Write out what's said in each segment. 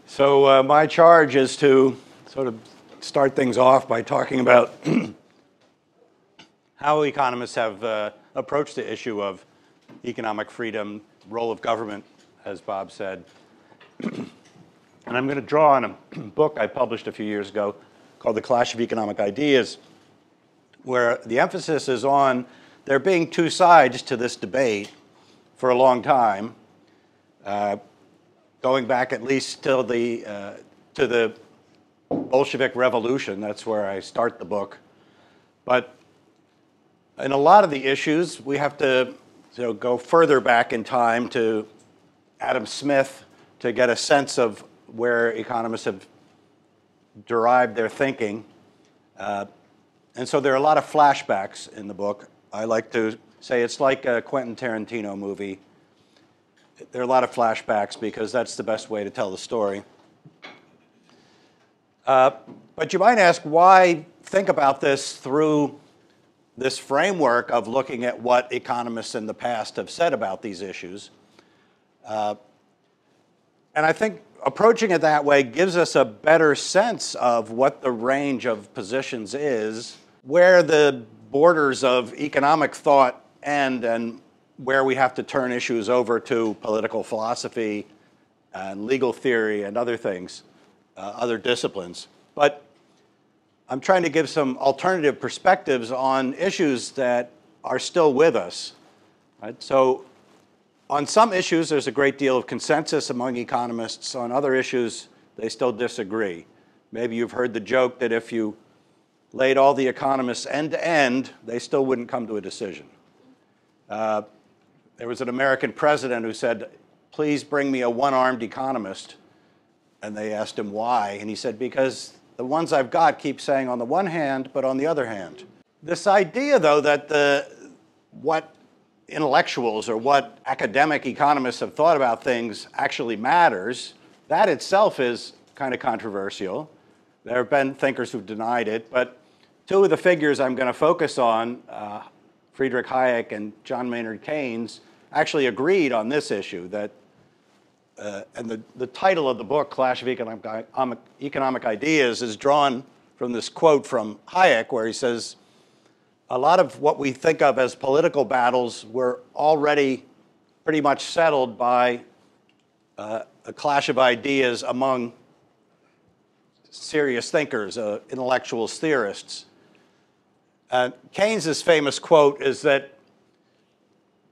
My charge is to sort of start things off by talking about how economists have approached the issue of economic freedom, role of government, as Bob said. And I'm going to draw on a book I published a few years ago called The Clash of Economic Ideas, where the emphasis is on there being two sides to this debate for a long time, going back at least till to the Bolshevik Revolution. That's where I start the book. But in a lot of the issues, we have to go further back in time to Adam Smith to get a sense of where economists have derived their thinking. And so there are a lot of flashbacks in the book. I like to say it's like a Quentin Tarantino movie. There are a lot of flashbacks because that's the best way to tell the story. But you might ask, why think about this through this framework of looking at what economists in the past have said about these issues? And I think approaching it that way gives us a better sense of what the range of positions is, where the borders of economic thought end, and where we have to turn issues over to political philosophy and legal theory and other things, other disciplines. But I'm trying to give some alternative perspectives on issues that are still with us. Right? So on some issues, there's a great deal of consensus among economists. On other issues, they still disagree. Maybe you've heard the joke that if you laid all the economists end to end, they still wouldn't come to a decision. There was an American president who said, "Please bring me a one-armed economist." And they asked him why. And he said, "Because the ones I've got keep saying on the one hand, but on the other hand." This idea, though, that what intellectuals or what academic economists have thought about things actually matters, that itself is kind of controversial. There have been thinkers who've denied it, but two of the figures I'm going to focus on, Friedrich Hayek and John Maynard Keynes, actually agreed on this issue. That, and the title of the book, Clash of Economic Ideas, is drawn from this quote from Hayek, where he says, a lot of what we think of as political battles were already pretty much settled by a clash of ideas among serious thinkers, intellectuals, theorists. Keynes's famous quote is that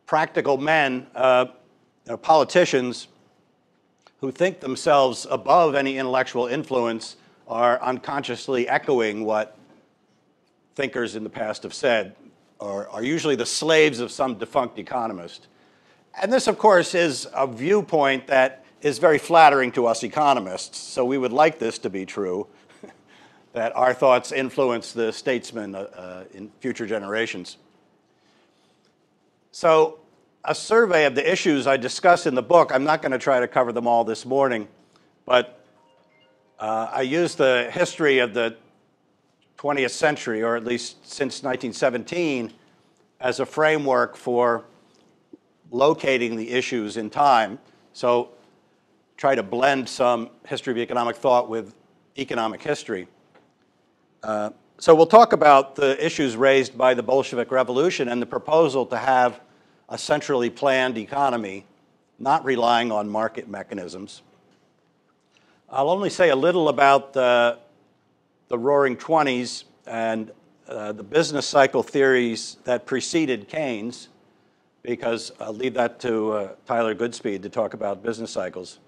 practical men, politicians who think themselves above any intellectual influence are unconsciously echoing what thinkers in the past have said, or are usually the slaves of some defunct economist. And this, of course, is a viewpoint that is very flattering to us economists, so we would like this to be true, that our thoughts influence the statesmen in future generations. So a survey of the issues I discuss in the book, I'm not going to try to cover them all this morning, but I use the history of the 20th century, or at least since 1917, as a framework for locating the issues in time. So try to blend some history of economic thought with economic history. So we'll talk about the issues raised by the Bolshevik Revolution and the proposal to have a centrally planned economy, not relying on market mechanisms. I'll only say a little about the Roaring Twenties and the business cycle theories that preceded Keynes, because I'll leave that to Tyler Goodspeed to talk about business cycles.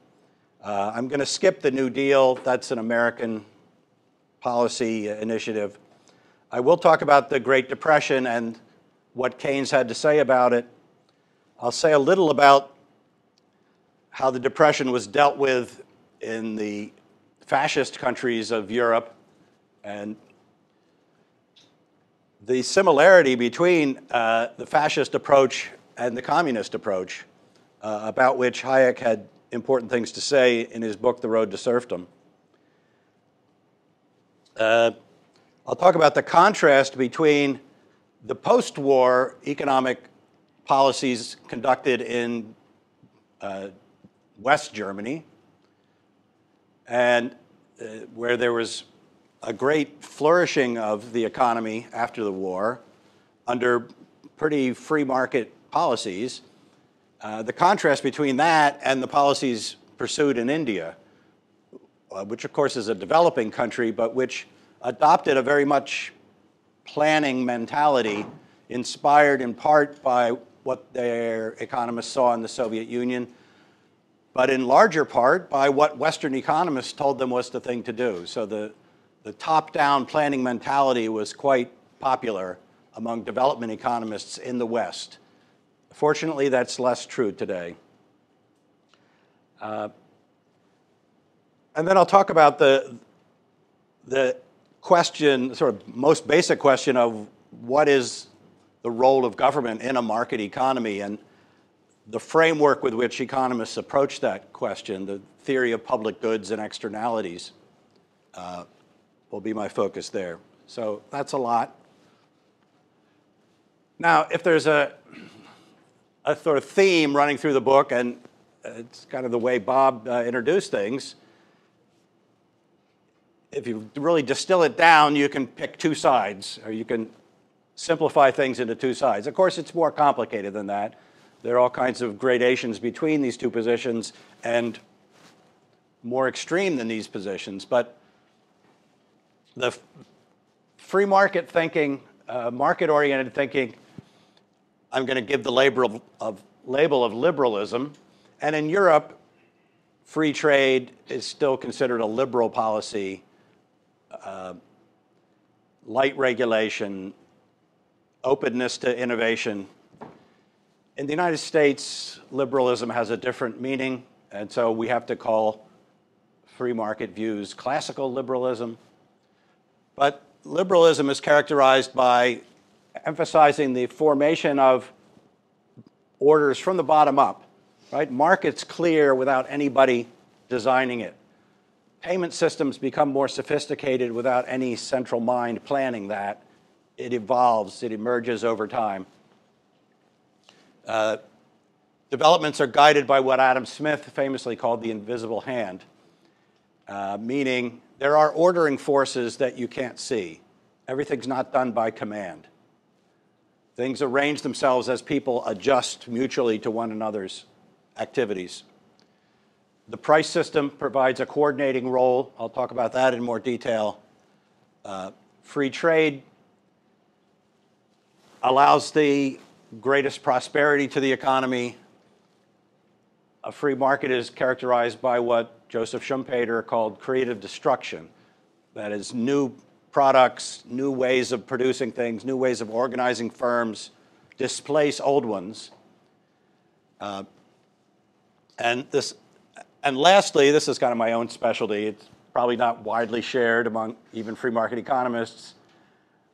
I'm going to skip the New Deal. That's an American policy initiative. I will talk about the Great Depression and what Keynes had to say about it. I'll say a little about how the Depression was dealt with in the fascist countries of Europe, and the similarity between the fascist approach and the communist approach, about which Hayek had important things to say in his book, The Road to Serfdom. I'll talk about the contrast between the post-war economic policies conducted in West Germany and where there was a great flourishing of the economy after the war under pretty free market policies. The contrast between that and the policies pursued in India, which of course is a developing country, but which adopted a very much planning mentality inspired in part by what their economists saw in the Soviet Union, but in larger part by what Western economists told them was the thing to do. So the top-down planning mentality was quite popular among development economists in the West. Fortunately, that's less true today. And then I'll talk about the question, sort of most basic question of what is the role of government in a market economy, and the framework with which economists approach that question, the theory of public goods and externalities, will be my focus there. So that's a lot. Now, if there's a sort of theme running through the book, and it's kind of the way Bob introduced things, if you really distill it down, you can pick two sides, or you can simplify things into two sides. Of course, it's more complicated than that. There are all kinds of gradations between these two positions and more extreme than these positions. But the free market thinking, market-oriented thinking, I'm going to give the label of liberalism. And in Europe, free trade is still considered a liberal policy. Light regulation, openness to innovation. In the United States, liberalism has a different meaning, and so we have to call free market views classical liberalism. But liberalism is characterized by emphasizing the formation of orders from the bottom up, right? Markets clear without anybody designing it. Payment systems become more sophisticated without any central mind planning that. It evolves, it emerges over time. Developments are guided by what Adam Smith famously called the invisible hand, meaning there are ordering forces that you can't see. Everything's not done by command. Things arrange themselves as people adjust mutually to one another's activities. The price system provides a coordinating role. I'll talk about that in more detail. Free trade allows the greatest prosperity to the economy. A free market is characterized by what Joseph Schumpeter called creative destruction. That is, new products, new ways of producing things, new ways of organizing firms displace old ones. And lastly, this is kind of my own specialty. It's probably not widely shared among even free market economists.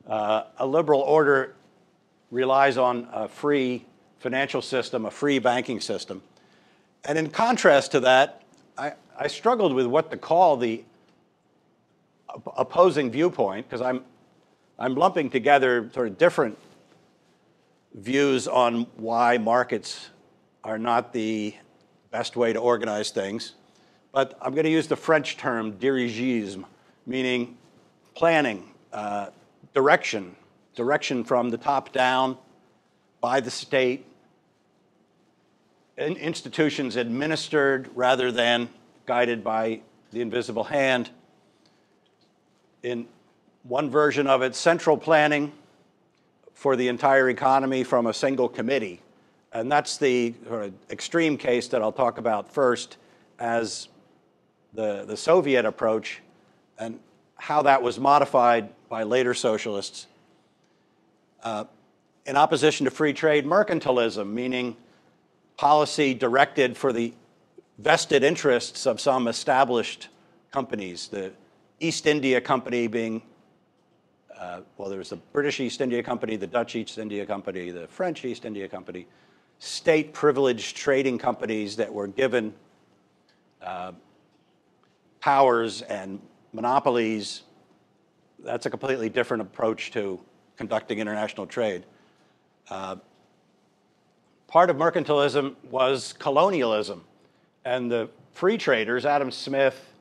A liberal order relies on a free financial system, a free banking system. And in contrast to that, I struggled with what to call the opposing viewpoint, because I'm lumping together sort of different views on why markets are not the best way to organize things. But I'm going to use the French term dirigisme, meaning planning, direction from the top down by the state, institutions administered rather than guided by the invisible hand. In one version of it, central planning for the entire economy from a single committee. And that's the extreme case that I'll talk about first as the Soviet approach and how that was modified by later socialists. In opposition to free trade, mercantilism, meaning policy directed for the vested interests of some established companies. The East India Company being, well, there was the British East India Company, the Dutch East India Company, the French East India Company, state-privileged trading companies that were given powers and monopolies. That's a completely different approach to conducting international trade. Part of mercantilism was colonialism. And the free traders, Adam Smith,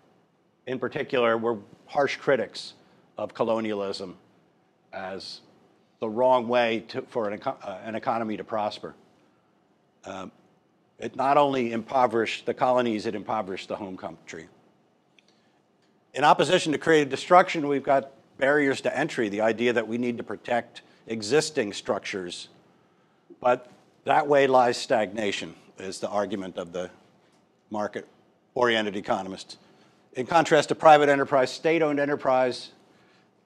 in particular, were harsh critics of colonialism as the wrong way for an economy to prosper. It not only impoverished the colonies, it impoverished the home country. In opposition to creative destruction, we've got barriers to entry, the idea that we need to protect existing structures. But that way lies stagnation, is the argument of the market-oriented economists. In contrast to private enterprise, state-owned enterprise,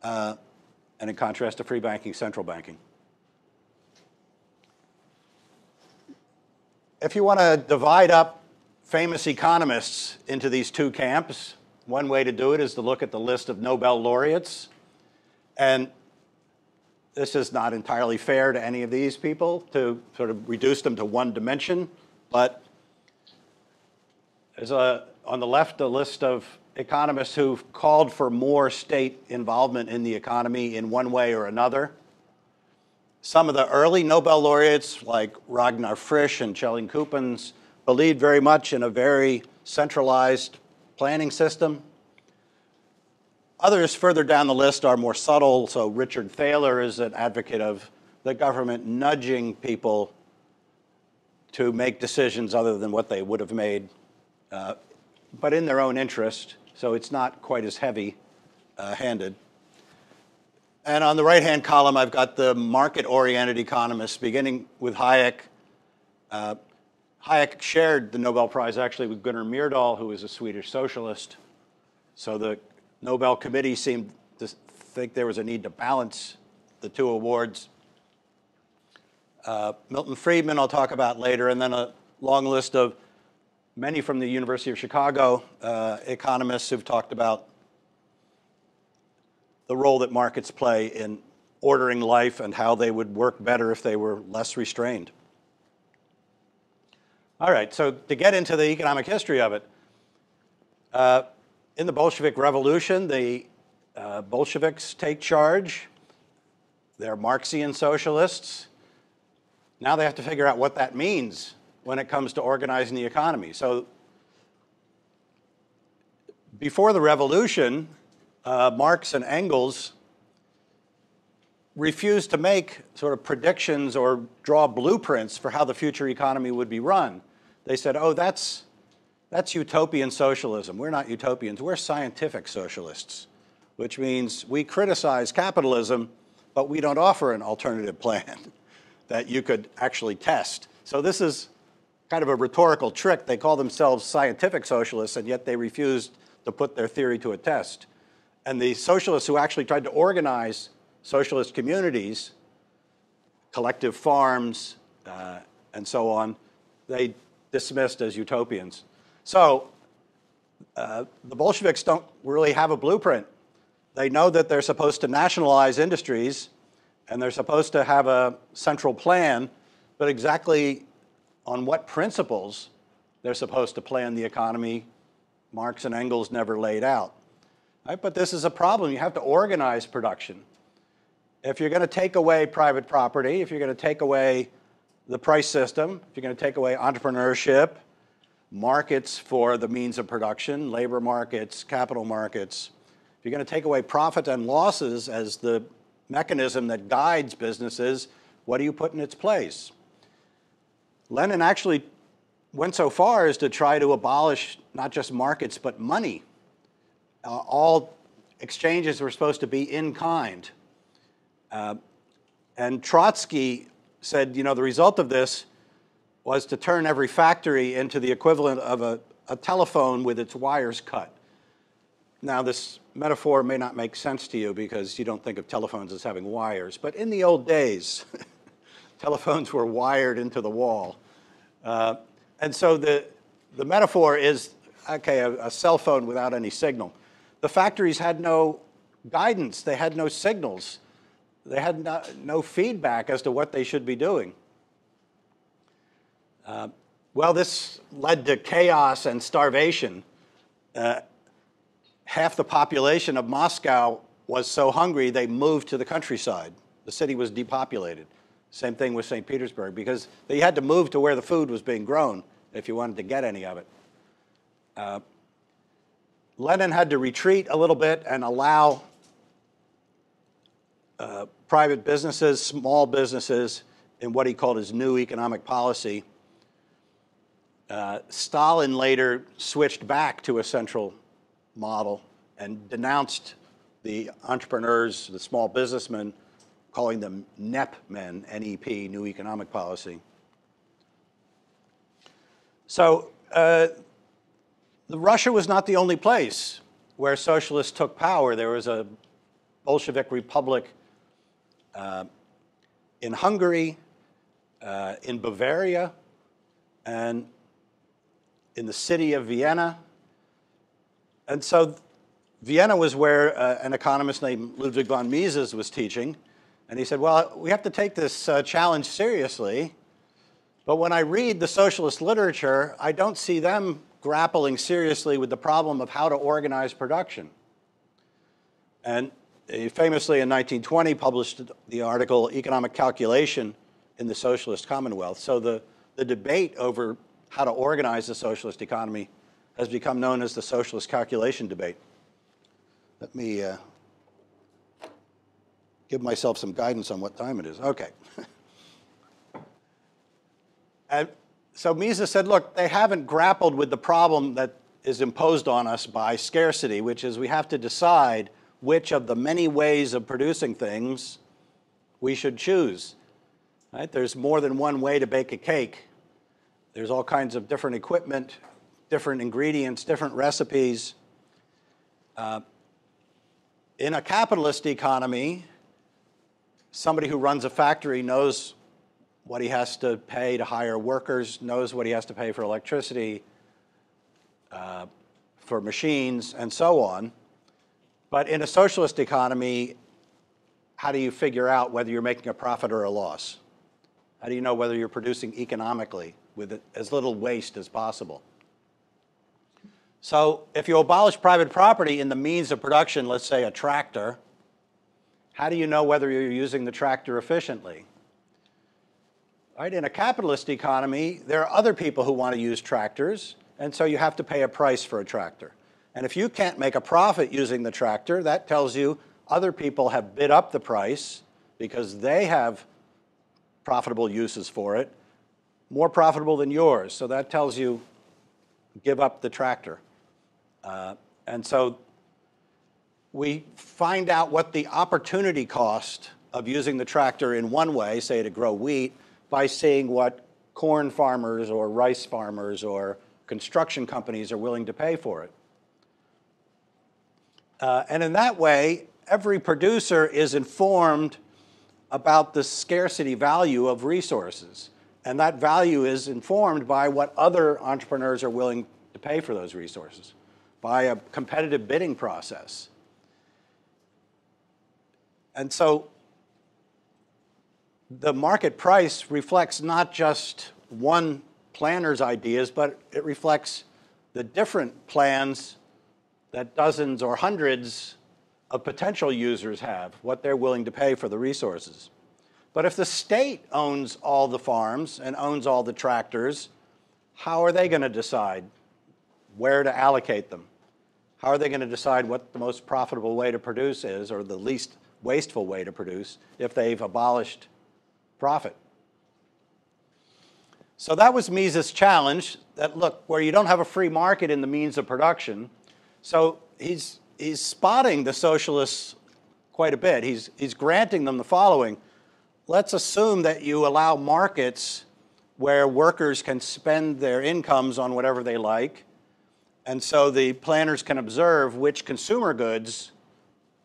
and in contrast to free banking, central banking. If you want to divide up famous economists into these two camps, one way to do it is to look at the list of Nobel laureates. And this is not entirely fair to any of these people to sort of reduce them to one dimension, but there's on the left a list of economists who've called for more state involvement in the economy in one way or another. Some of the early Nobel laureates, like Ragnar Frisch and Kjell Coupens, believed very much in a very centralized planning system. Others further down the list are more subtle. So Richard Thaler is an advocate of the government nudging people to make decisions other than what they would have made, but in their own interest. So it's not quite as heavy-handed. And on the right-hand column, I've got the market-oriented economists, beginning with Hayek. Hayek shared the Nobel Prize actually with Gunnar Myrdal, who was a Swedish socialist. So the Nobel Committee seemed to think there was a need to balance the two awards. Milton Friedman I'll talk about later, and then a long list of many from the University of Chicago economists who've talked about the role that markets play in ordering life and how they would work better if they were less restrained. All right, so to get into the economic history of it, in the Bolshevik Revolution, the Bolsheviks take charge. They're Marxian socialists. Now they have to figure out what that means when it comes to organizing the economy. So before the revolution, Marx and Engels refused to make sort of predictions or draw blueprints for how the future economy would be run. They said, oh, that's utopian socialism. We're not utopians, we're scientific socialists, which means we criticize capitalism, but we don't offer an alternative plan that you could actually test. So this is kind of a rhetorical trick. They call themselves scientific socialists, and yet they refused to put their theory to a test. And the socialists who actually tried to organize socialist communities, collective farms, and so on, they dismissed as utopians. So the Bolsheviks don't really have a blueprint. They know that they're supposed to nationalize industries, and they're supposed to have a central plan, but exactly on what principles they're supposed to plan the economy, Marx and Engels never laid out. Right? But this is a problem. You have to organize production. If you're going to take away private property, if you're going to take away the price system, if you're going to take away entrepreneurship, markets for the means of production, labor markets, capital markets, if you're going to take away profit and losses as the mechanism that guides businesses, what do you put in its place? Lenin actually went so far as to try to abolish not just markets, but money. All exchanges were supposed to be in kind. And Trotsky said, you know, the result of this was to turn every factory into the equivalent of a telephone with its wires cut. Now, this metaphor may not make sense to you because you don't think of telephones as having wires, but in the old days, telephones were wired into the wall. And so the metaphor is, okay, a cell phone without any signal. The factories had no guidance. They had no signals. They had no feedback as to what they should be doing. Well, this led to chaos and starvation. Half the population of Moscow was so hungry they moved to the countryside. The city was depopulated. Same thing with St. Petersburg, because they had to move to where the food was being grown if you wanted to get any of it. Lenin had to retreat a little bit and allow private businesses, small businesses, in what he called his new economic policy. Stalin later switched back to a central model and denounced the entrepreneurs, the small businessmen, calling them NEP men, N-E-P, new economic policy. So Russia was not the only place where socialists took power. There was a Bolshevik republic in Hungary, in Bavaria, and in the city of Vienna. And so Vienna was where an economist named Ludwig von Mises was teaching. And he said, well, we have to take this challenge seriously. But when I read the socialist literature, I don't see them grappling seriously with the problem of how to organize production. And he famously in 1920 published the article Economic Calculation in the Socialist Commonwealth. So the debate over how to organize the socialist economy has become known as the socialist calculation debate. Let me give myself some guidance on what time it is. Okay. And so Mises said, look, they haven't grappled with the problem that is imposed on us by scarcity, which is we have to decide which of the many ways of producing things we should choose. Right? There's more than one way to bake a cake. There's all kinds of different equipment, different ingredients, different recipes. In a capitalist economy, somebody who runs a factory knows what he has to pay to hire workers, knows what he has to pay for electricity, for machines, and so on. But in a socialist economy, how do you figure out whether you're making a profit or a loss? How do you know whether you're producing economically with as little waste as possible? So if you abolish private property in the means of production, let's say a tractor, how do you know whether you're using the tractor efficiently? Right? In a capitalist economy, there are other people who want to use tractors, and so you have to pay a price for a tractor. And if you can't make a profit using the tractor, that tells you other people have bid up the price because they have profitable uses for it, more profitable than yours. So that tells you give up the tractor. And so we find out what the opportunity cost of using the tractor in one way, say to grow wheat, by seeing what corn farmers or rice farmers or construction companies are willing to pay for it. And in that way, every producer is informed about the scarcity value of resources. And that value is informed by what other entrepreneurs are willing to pay for those resources, by a competitive bidding process. And so the market price reflects not just one planner's ideas, but it reflects the different plans that dozens or hundreds of potential users have, what they're willing to pay for the resources. But if the state owns all the farms and owns all the tractors, how are they going to decide where to allocate them? How are they going to decide what the most profitable way to produce is, or the least wasteful way to produce, if they've abolished profit? So that was Mises' challenge, that look, where you don't have a free market in the means of production. So he's spotting the socialists quite a bit. He's granting them the following. Let's assume that you allow markets where workers can spend their incomes on whatever they like, and so the planners can observe which consumer goods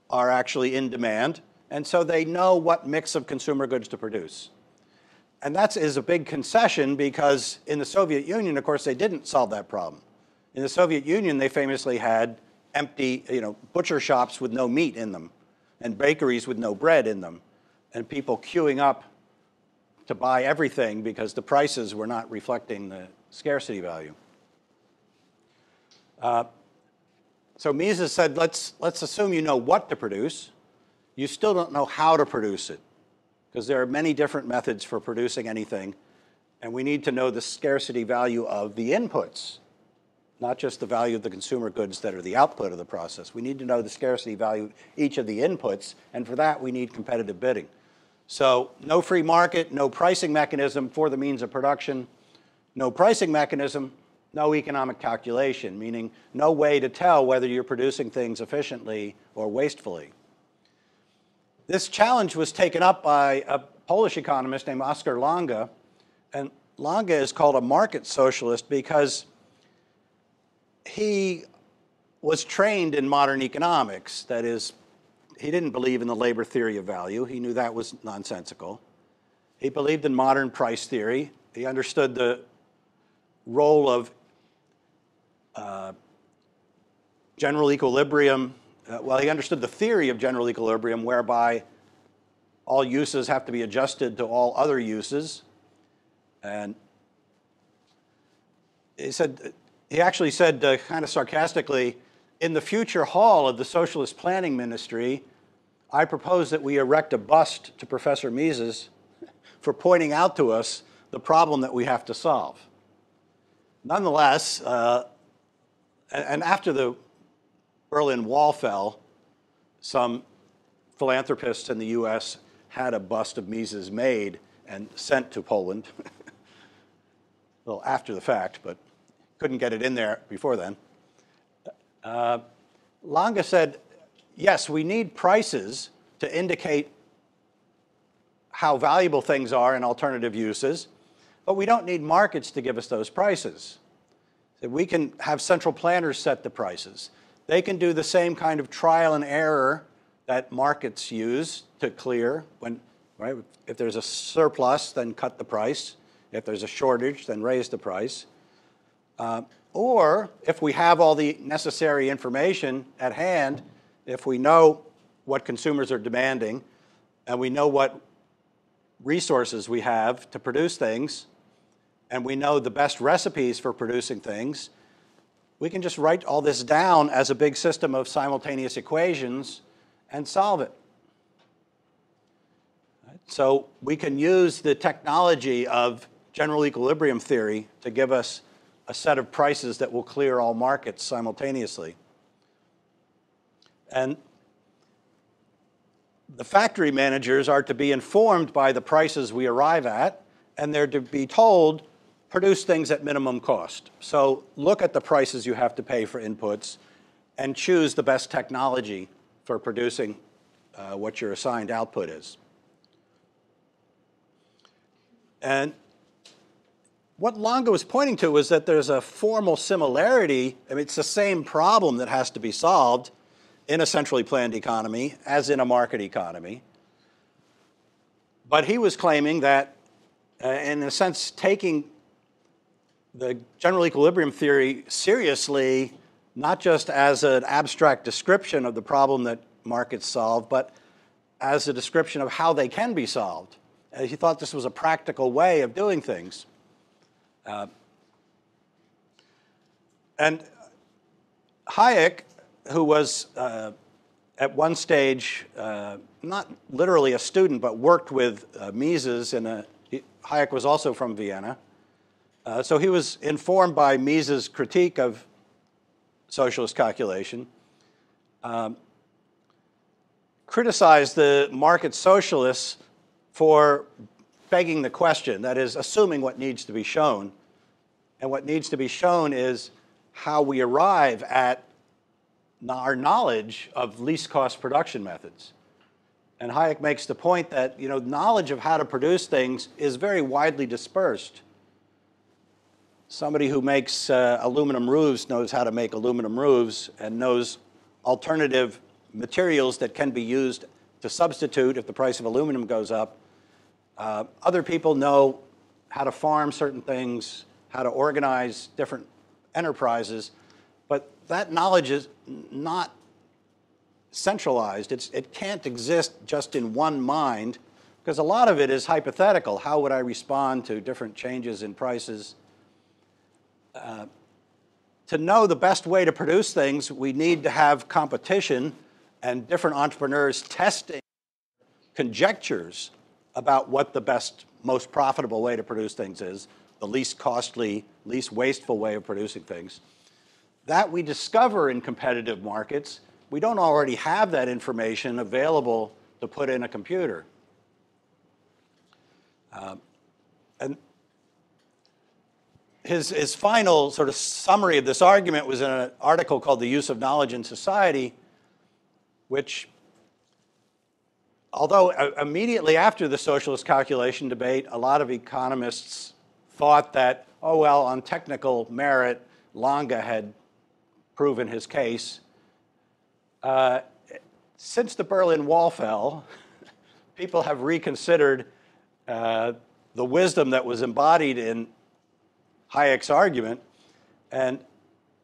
are actually in demand, and so they know what mix of consumer goods to produce. And that is a big concession, because in the Soviet Union, of course, they didn't solve that problem. In the Soviet Union, they famously had empty, butcher shops with no meat in them, and bakeries with no bread in them, and people queuing up to buy everything because the prices were not reflecting the scarcity value. So Mises said, let's assume you know what to produce. You still don't know how to produce it, because there are many different methods for producing anything, and we need to know the scarcity value of the inputs not just the value of the consumer goods that are the output of the process. We need to know the scarcity value of each of the inputs, and for that we need competitive bidding. So no free market, no pricing mechanism for the means of production, no pricing mechanism, no economic calculation, meaning no way to tell whether you're producing things efficiently or wastefully. This challenge was taken up by a Polish economist named Oskar Lange, and Lange is called a market socialist because he was trained in modern economics. That is, he didn't believe in the labor theory of value. He knew that was nonsensical. He believed in modern price theory. He understood the role of general equilibrium. He understood the theory of general equilibrium, whereby all uses have to be adjusted to all other uses. And he actually said, kind of sarcastically, in the future hall of the Socialist Planning Ministry, I propose that we erect a bust to Professor Mises for pointing out to us the problem that we have to solve. Nonetheless, and after the Berlin Wall fell, some philanthropists in the US had a bust of Mises made and sent to Poland. Well, after the fact, but couldn't get it in there before then. Lange said, yes, we need prices to indicate how valuable things are in alternative uses, but we don't need markets to give us those prices. So we can have central planners set the prices. They can do the same kind of trial and error that markets use to clear. Right? If there's a surplus, then cut the price. If there's a shortage, then raise the price. Or if we have all the necessary information at hand, if we know what consumers are demanding and we know what resources we have to produce things, and we know the best recipes for producing things, we can just write all this down as a big system of simultaneous equations and solve it. So we can use the technology of general equilibrium theory to give us a set of prices that will clear all markets simultaneously. And the factory managers are to be informed by the prices we arrive at, and they're to be told, produce things at minimum cost. So look at the prices you have to pay for inputs and choose the best technology for producing what your assigned output is. And what Lange was pointing to was that there's a formal similarity. I mean, it's the same problem that has to be solved in a centrally planned economy as in a market economy. But he was claiming that, in a sense, taking the general equilibrium theory seriously, not just as an abstract description of the problem that markets solve, but as a description of how they can be solved. He thought this was a practical way of doing things. And Hayek, who was at one stage not literally a student, but worked with Mises Hayek was also from Vienna. So he was informed by Mises' critique of socialist calculation, criticized the market socialists for begging the question, that is, assuming what needs to be shown. And what needs to be shown is how we arrive at our knowledge of least cost production methods. And Hayek makes the point that knowledge of how to produce things is very widely dispersed. Somebody who makes aluminum roofs knows how to make aluminum roofs and knows alternative materials that can be used to substitute if the price of aluminum goes up. Other people know how to farm certain things, how to organize different enterprises, but that knowledge is not centralized. It can't exist just in one mind, because a lot of it is hypothetical. How would I respond to different changes in prices? To know the best way to produce things, we need to have competition and different entrepreneurs testing conjectures about what the best, most profitable way to produce things is, the least costly, least wasteful way of producing things. that we discover in competitive markets. We don't already have that information available to put in a computer. And his final sort of summary of this argument was in an article called The Use of Knowledge in Society, which, although immediately after the socialist calculation debate, a lot of economists thought that, oh, well, on technical merit, Lange had proven his case. Since the Berlin Wall fell, people have reconsidered the wisdom that was embodied in Hayek's argument. And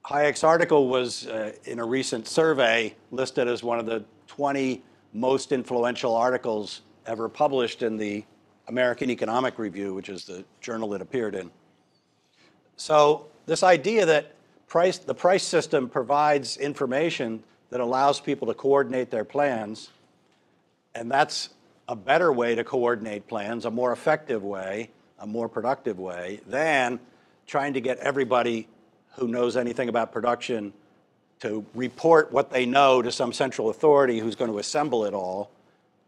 Hayek's article was, in a recent survey, listed as one of the 20 most influential articles ever published in the American Economic Review, which is the journal it appeared in. So this idea that the price system provides information that allows people to coordinate their plans, and that's a better way to coordinate plans, a more effective way, a more productive way, than trying to get everybody who knows anything about production to report what they know to some central authority who's going to assemble it all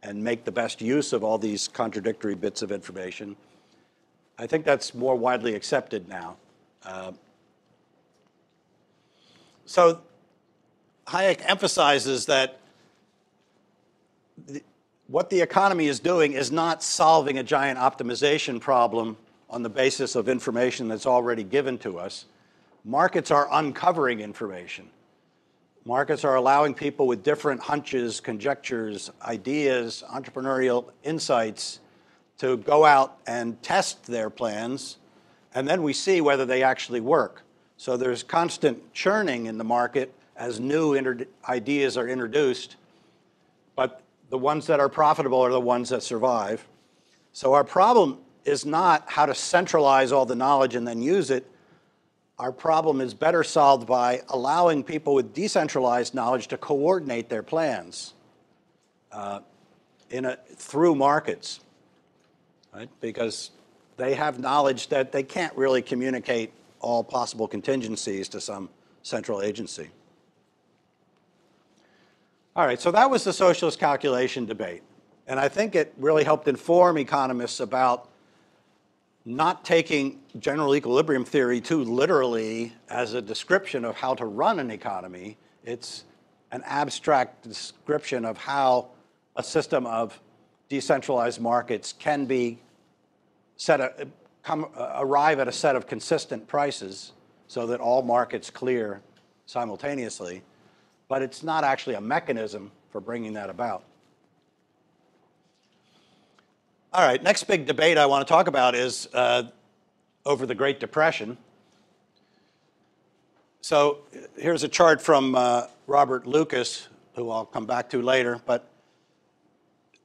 and make the best use of all these contradictory bits of information. I think that's more widely accepted now. So Hayek emphasizes that what the economy is doing is not solving a giant optimization problem on the basis of information that's already given to us. Markets are uncovering information. Markets are allowing people with different hunches, conjectures, ideas, entrepreneurial insights to go out and test their plans, and then we see whether they actually work. So there's constant churning in the market as new ideas are introduced, but the ones that are profitable are the ones that survive. So our problem is not how to centralize all the knowledge and then use it. Our problem is better solved by allowing people with decentralized knowledge to coordinate their plans through markets, right? Because they have knowledge that they can't really communicate all possible contingencies to some central agency. All right, so that was the socialist calculation debate. And I think it really helped inform economists about not taking general equilibrium theory too literally as a description of how to run an economy. It's an abstract description of how a system of decentralized markets can be arrive at a set of consistent prices so that all markets clear simultaneously, but it's not actually a mechanism for bringing that about. All right, next big debate I want to talk about is over the Great Depression. So here's a chart from Robert Lucas, who I'll come back to later, but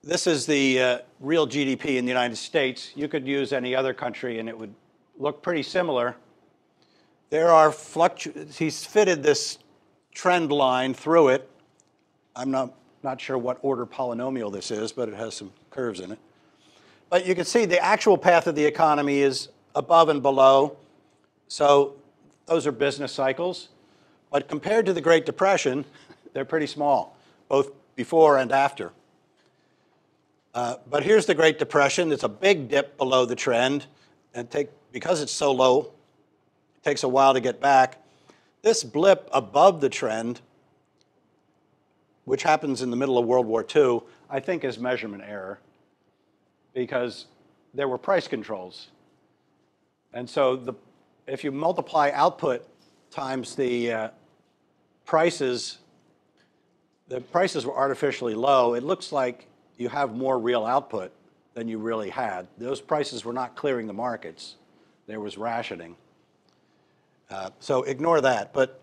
this is the real GDP in the United States. You could use any other country and it would look pretty similar. There are he's fitted this trend line through it. I'm not sure what order polynomial this is, but it has some curves in it. But you can see the actual path of the economy is above and below. So those are business cycles. But compared to the Great Depression, they're pretty small, both before and after. But here's the Great Depression. It's a big dip below the trend. And because it's so low, it takes a while to get back. This blip above the trend, which happens in the middle of World War II, I think is measurement error, because there were price controls. And so if you multiply output times the prices were artificially low, it looks like you have more real output than you really had. Those prices were not clearing the markets. There was rationing. So ignore that. But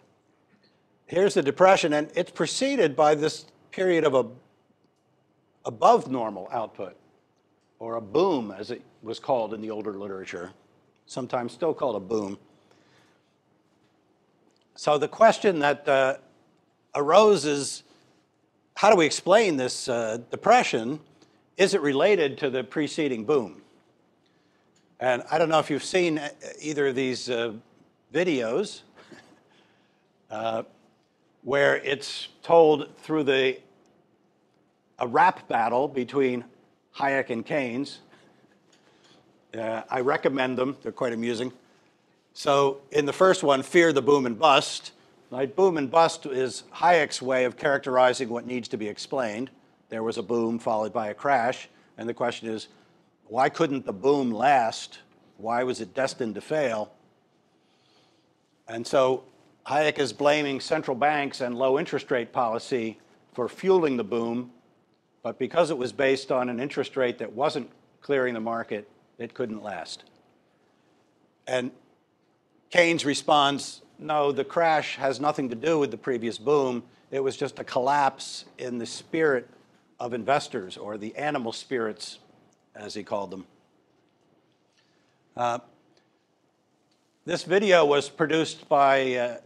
here's the Depression, and it's preceded by this period of above normal output, or a boom, as it was called in the older literature, sometimes still called a boom. So the question that arose is, how do we explain this depression? Is it related to the preceding boom? And I don't know if you've seen either of these videos. where it's told through a rap battle between Hayek and Keynes. I recommend them. They're quite amusing. So in the first one, Fear the Boom and Bust. Right? Boom and bust is Hayek's way of characterizing what needs to be explained. There was a boom followed by a crash. And the question is, why couldn't the boom last? Why was it destined to fail? And so Hayek is blaming central banks and low interest rate policy for fueling the boom. But because it was based on an interest rate that wasn't clearing the market, it couldn't last. And Keynes responds, no, the crash has nothing to do with the previous boom. It was just a collapse in the spirit of investors, or the animal spirits, as he called them. This video was produced by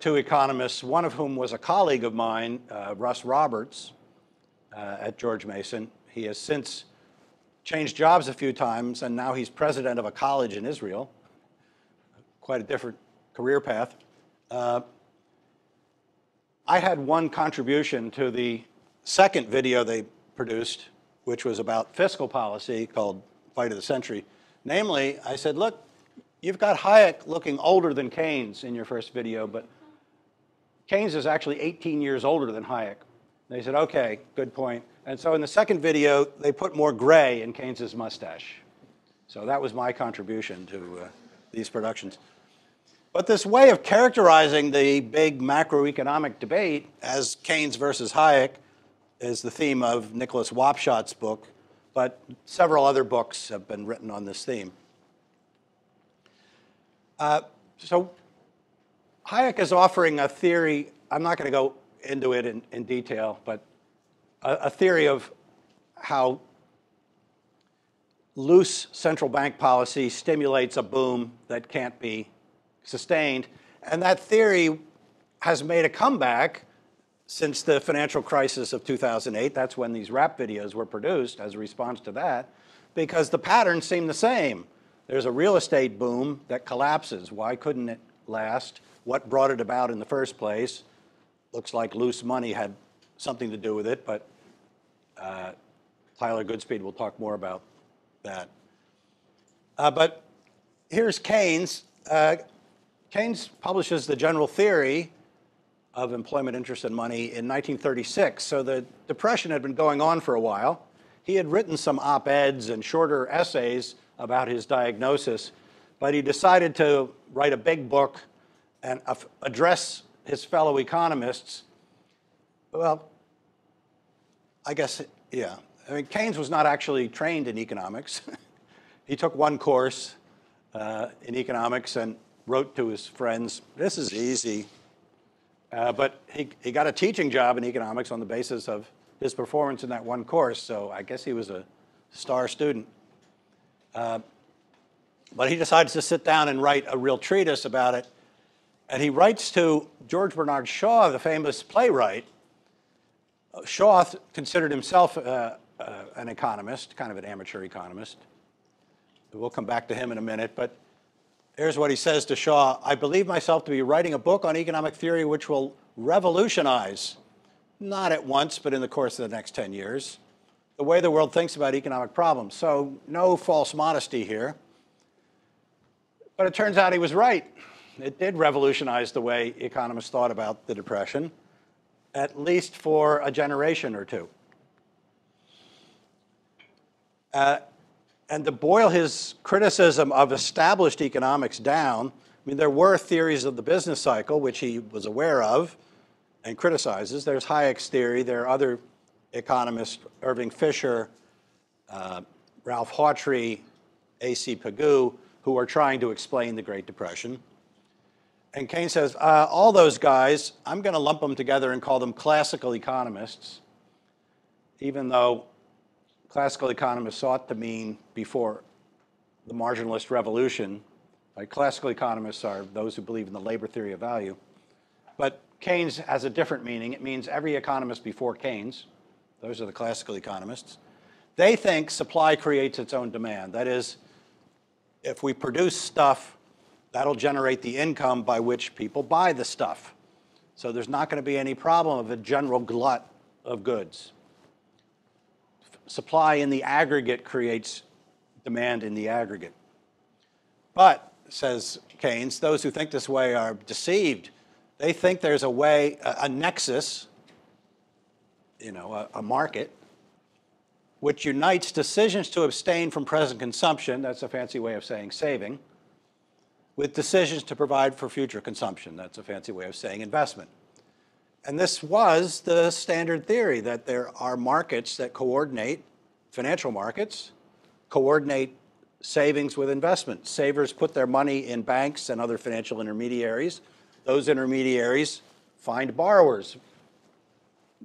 two economists, one of whom was a colleague of mine, Russ Roberts, at George Mason. He has since changed jobs a few times, and now he's president of a college in Israel. Quite a different career path. I had one contribution to the second video they produced, which was about fiscal policy, called Fight of the Century. Namely, I said, look, you've got Hayek looking older than Keynes in your first video, but Keynes is actually 18 years older than Hayek. They said, okay, good point. And so in the second video, they put more gray in Keynes's mustache. So that was my contribution to these productions. But this way of characterizing the big macroeconomic debate as Keynes versus Hayek is the theme of Nicholas Wapshot's book, but several other books have been written on this theme. So Hayek is offering a theory. I'm not going to go into it in detail, but a theory of how loose central bank policy stimulates a boom that can't be sustained. And that theory has made a comeback since the financial crisis of 2008. That's when these rap videos were produced as a response to that, because the patterns seem the same. There's a real estate boom that collapses. Why couldn't it last? What brought it about in the first place? Looks like loose money had something to do with it, but Tyler Goodspeed will talk more about that. But here's Keynes. Keynes publishes the general theory of employment, interest, and money in 1936. So the Depression had been going on for a while. He had written some op-eds and shorter essays about his diagnosis, but he decided to write a big book and address his fellow economists. Well, I guess, yeah. I mean, Keynes was not actually trained in economics. He took one course in economics and wrote to his friends, this is easy. But he got a teaching job in economics on the basis of his performance in that one course, so I guess he was a star student. But he decides to sit down and write a real treatise about it. And he writes to George Bernard Shaw, the famous playwright. Shaw considered himself an economist, kind of an amateur economist. We'll come back to him in a minute, but here's what he says to Shaw. I believe myself to be writing a book on economic theory which will revolutionize, not at once, but in the course of the next 10 years, the way the world thinks about economic problems. So no false modesty here. But it turns out he was right. It did revolutionize the way economists thought about the Depression, at least for a generation or two. And to boil his criticism of established economics down, I mean, there were theories of the business cycle, which he was aware of and criticizes. There's Hayek's theory. There are other economists, Irving Fisher, Ralph Hawtrey, A.C. Pigou, who are trying to explain the Great Depression. And Keynes says, all those guys, I'm going to lump them together and call them classical economists, even though classical economists ought to mean before the marginalist revolution. Right? Classical economists are those who believe in the labor theory of value. But Keynes has a different meaning. It means every economist before Keynes. Those are the classical economists. They think supply creates its own demand. That is, if we produce stuff That'll generate the income by which people buy the stuff. So there's not going to be any problem of a general glut of goods. Supply in the aggregate creates demand in the aggregate. But, says Keynes, those who think this way are deceived. They think there's a way, a nexus, a market, which unites decisions to abstain from present consumption, that's a fancy way of saying saving, with decisions to provide for future consumption, that's a fancy way of saying investment. And this was the standard theory, that there are markets that coordinate, financial markets, coordinate savings with investment. Savers put their money in banks and other financial intermediaries. Those intermediaries find borrowers.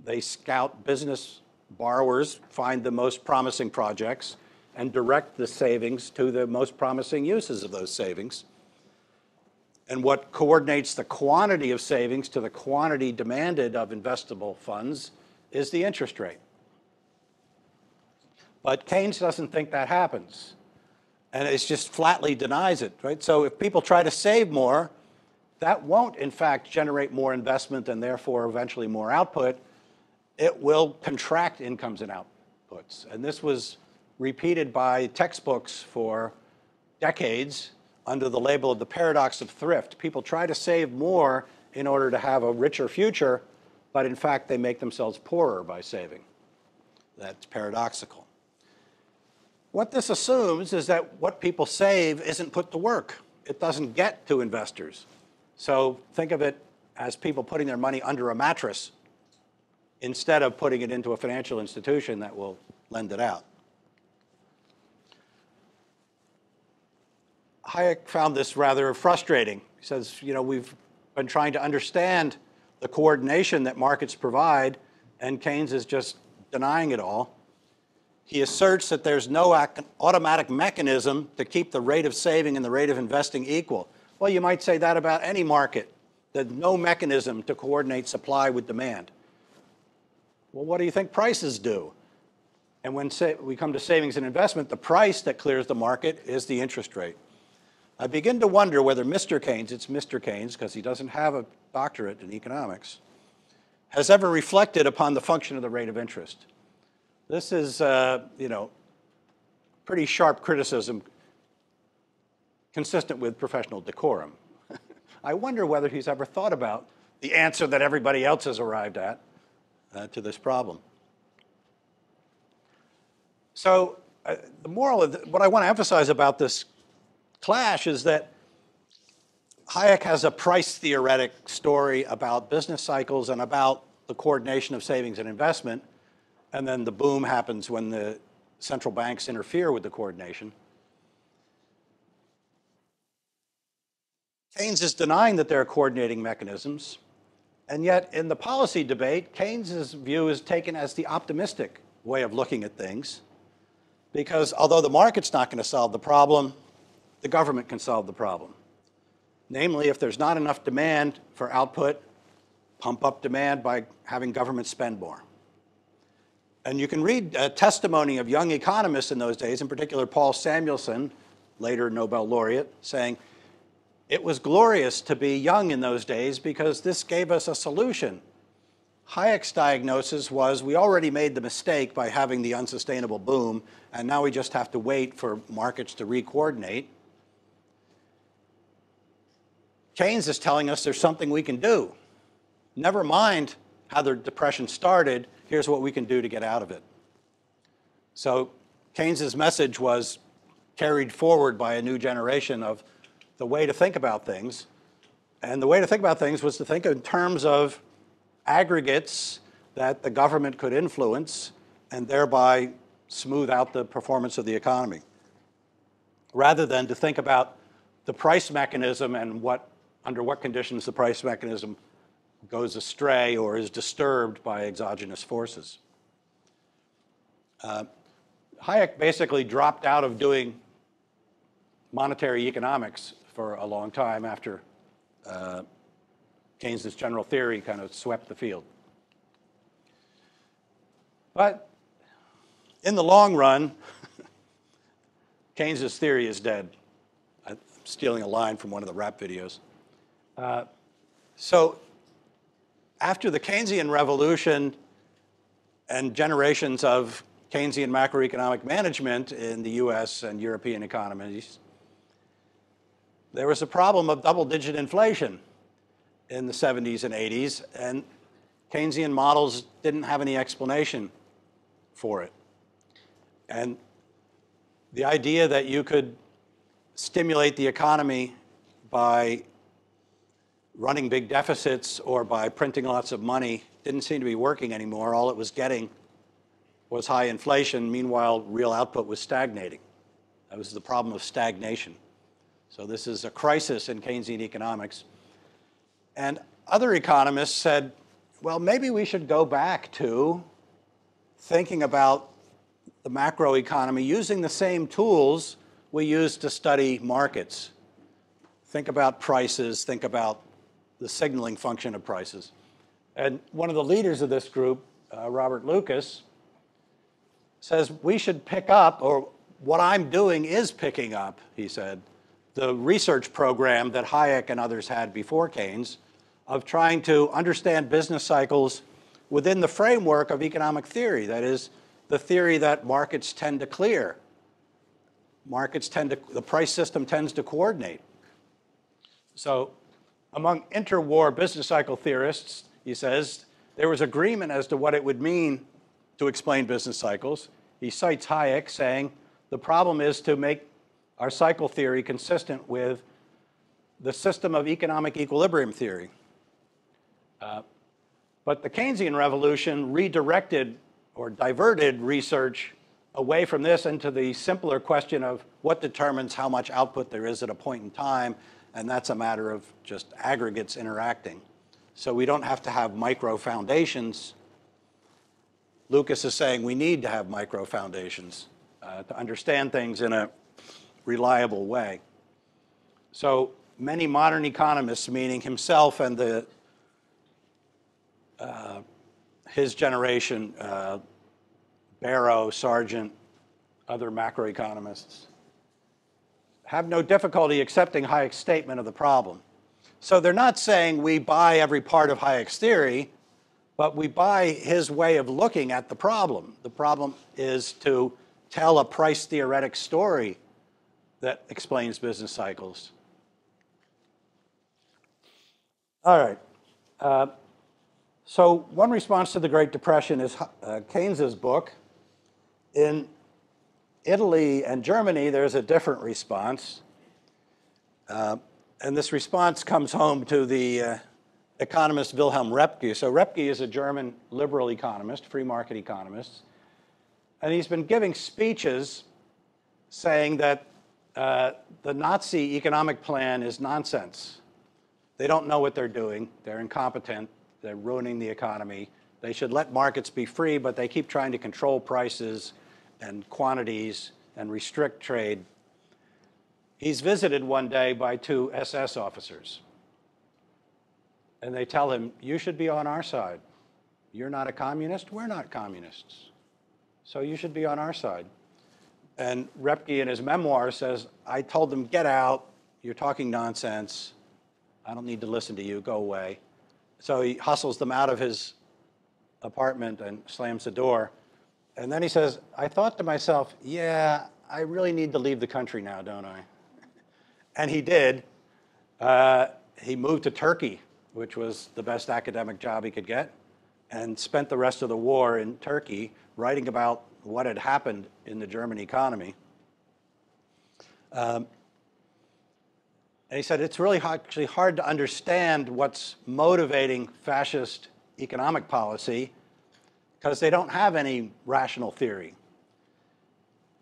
They scout business borrowers, find the most promising projects, and direct the savings to the most promising uses of those savings. And what coordinates the quantity of savings to the quantity demanded of investable funds is the interest rate. But Keynes doesn't think that happens. And it just flatly denies it, right? So if people try to save more, that won't, in fact, generate more investment and therefore eventually more output. It will contract incomes and outputs. And this was repeated by textbooks for decades under the label of the paradox of thrift. People try to save more in order to have a richer future, but in fact, they make themselves poorer by saving. That's paradoxical. What this assumes is that what people save isn't put to work. It doesn't get to investors. So think of it as people putting their money under a mattress instead of putting it into a financial institution that will lend it out. Hayek found this rather frustrating. He says, we've been trying to understand the coordination that markets provide, and Keynes is just denying it all. He asserts that there's no automatic mechanism to keep the rate of saving and the rate of investing equal. Well, you might say that about any market. There's no mechanism to coordinate supply with demand. Well, what do you think prices do? And when we come to savings and investment, the price that clears the market is the interest rate. I begin to wonder whether Mr. Keynes, it's Mr. Keynes because he doesn't have a doctorate in economics, has ever reflected upon the function of the rate of interest. This is, pretty sharp criticism consistent with professional decorum. I wonder whether he's ever thought about the answer that everybody else has arrived at to this problem. So the moral of what I want to emphasize about this clash is that Hayek has a price theoretic story about business cycles and about the coordination of savings and investment, and then the boom happens when the central banks interfere with the coordination. Keynes is denying that there are coordinating mechanisms, and yet in the policy debate, Keynes's view is taken as the optimistic way of looking at things, because although the market's not going to solve the problem, the government can solve the problem. Namely, if there's not enough demand for output, pump up demand by having government spend more. And you can read a testimony of young economists in those days, in particular Paul Samuelson, later Nobel laureate, saying, it was glorious to be young in those days because this gave us a solution. Hayek's diagnosis was we already made the mistake by having the unsustainable boom, and now we just have to wait for markets to re-coordinate. Keynes is telling us there's something we can do. Never mind how the Depression started, here's what we can do to get out of it. So Keynes's message was carried forward by a new generation of the way to think about things. And the way to think about things was to think in terms of aggregates that the government could influence and thereby smooth out the performance of the economy, rather than to think about the price mechanism and under what conditions the price mechanism goes astray or is disturbed by exogenous forces. Hayek basically dropped out of doing monetary economics for a long time after Keynes's general theory kind of swept the field. But in the long run, Keynes's theory is dead. stealing a line from one of the rap videos. So after the Keynesian revolution and generations of Keynesian macroeconomic management in the US and European economies, there was a problem of double-digit inflation in the 70s and 80s, and Keynesian models didn't have any explanation for it. And the idea that you could stimulate the economy by running big deficits or by printing lots of money didn't seem to be working anymore. All it was getting was high inflation. Meanwhile, real output was stagnating. That was the problem of stagnation. So this is a crisis in Keynesian economics. And other economists said, well, maybe we should go back to thinking about the macroeconomy using the same tools we use to study markets. Think about prices, think about the signaling function of prices. And one of the leaders of this group, Robert Lucas, says we should pick up, or what I'm doing is picking up, he said, the research program that Hayek and others had before Keynes of trying to understand business cycles within the framework of economic theory. That is, the theory that markets tend to clear. The price system tends to coordinate. So among interwar business cycle theorists, he says, there was agreement as to what it would mean to explain business cycles. He cites Hayek saying, the problem is to make our cycle theory consistent with the system of economic equilibrium theory. But the Keynesian revolution redirected or diverted research away from this into the simpler question of what determines how much output there is at a point in time, and that's a matter of just aggregates interacting. So we don't have to have micro foundations. Lucas is saying we need to have micro foundations to understand things in a reliable way. So many modern economists, meaning himself and his generation, Barrow, Sargent, other macroeconomists, have no difficulty accepting Hayek's statement of the problem. So they're not saying we buy every part of Hayek's theory, but we buy his way of looking at the problem. The problem is to tell a price theoretic story that explains business cycles. All right. So one response to the Great Depression is Keynes's book. In Italy and Germany, there's a different response. And this response comes home to the economist Wilhelm Röpke. So Röpke is a German liberal economist, free market economist. And he's been giving speeches saying that the Nazi economic plan is nonsense. They don't know what they're doing. They're incompetent. They're ruining the economy. They should let markets be free, but they keep trying to control prices and quantities and restrict trade. He's visited one day by two SS officers. And they tell him, you should be on our side. You're not a communist, we're not communists. So you should be on our side. And Röpke in his memoir says, I told them, get out, you're talking nonsense. I don't need to listen to you, go away. So he hustles them out of his apartment and slams the door. And then he says, I thought to myself, yeah, I really need to leave the country now, don't I? And he did. He moved to Turkey, which was the best academic job he could get, and spent the rest of the war in Turkey writing about what had happened in the German economy. And he said, it's really actually hard to understand what's motivating fascist economic policy because they don't have any rational theory.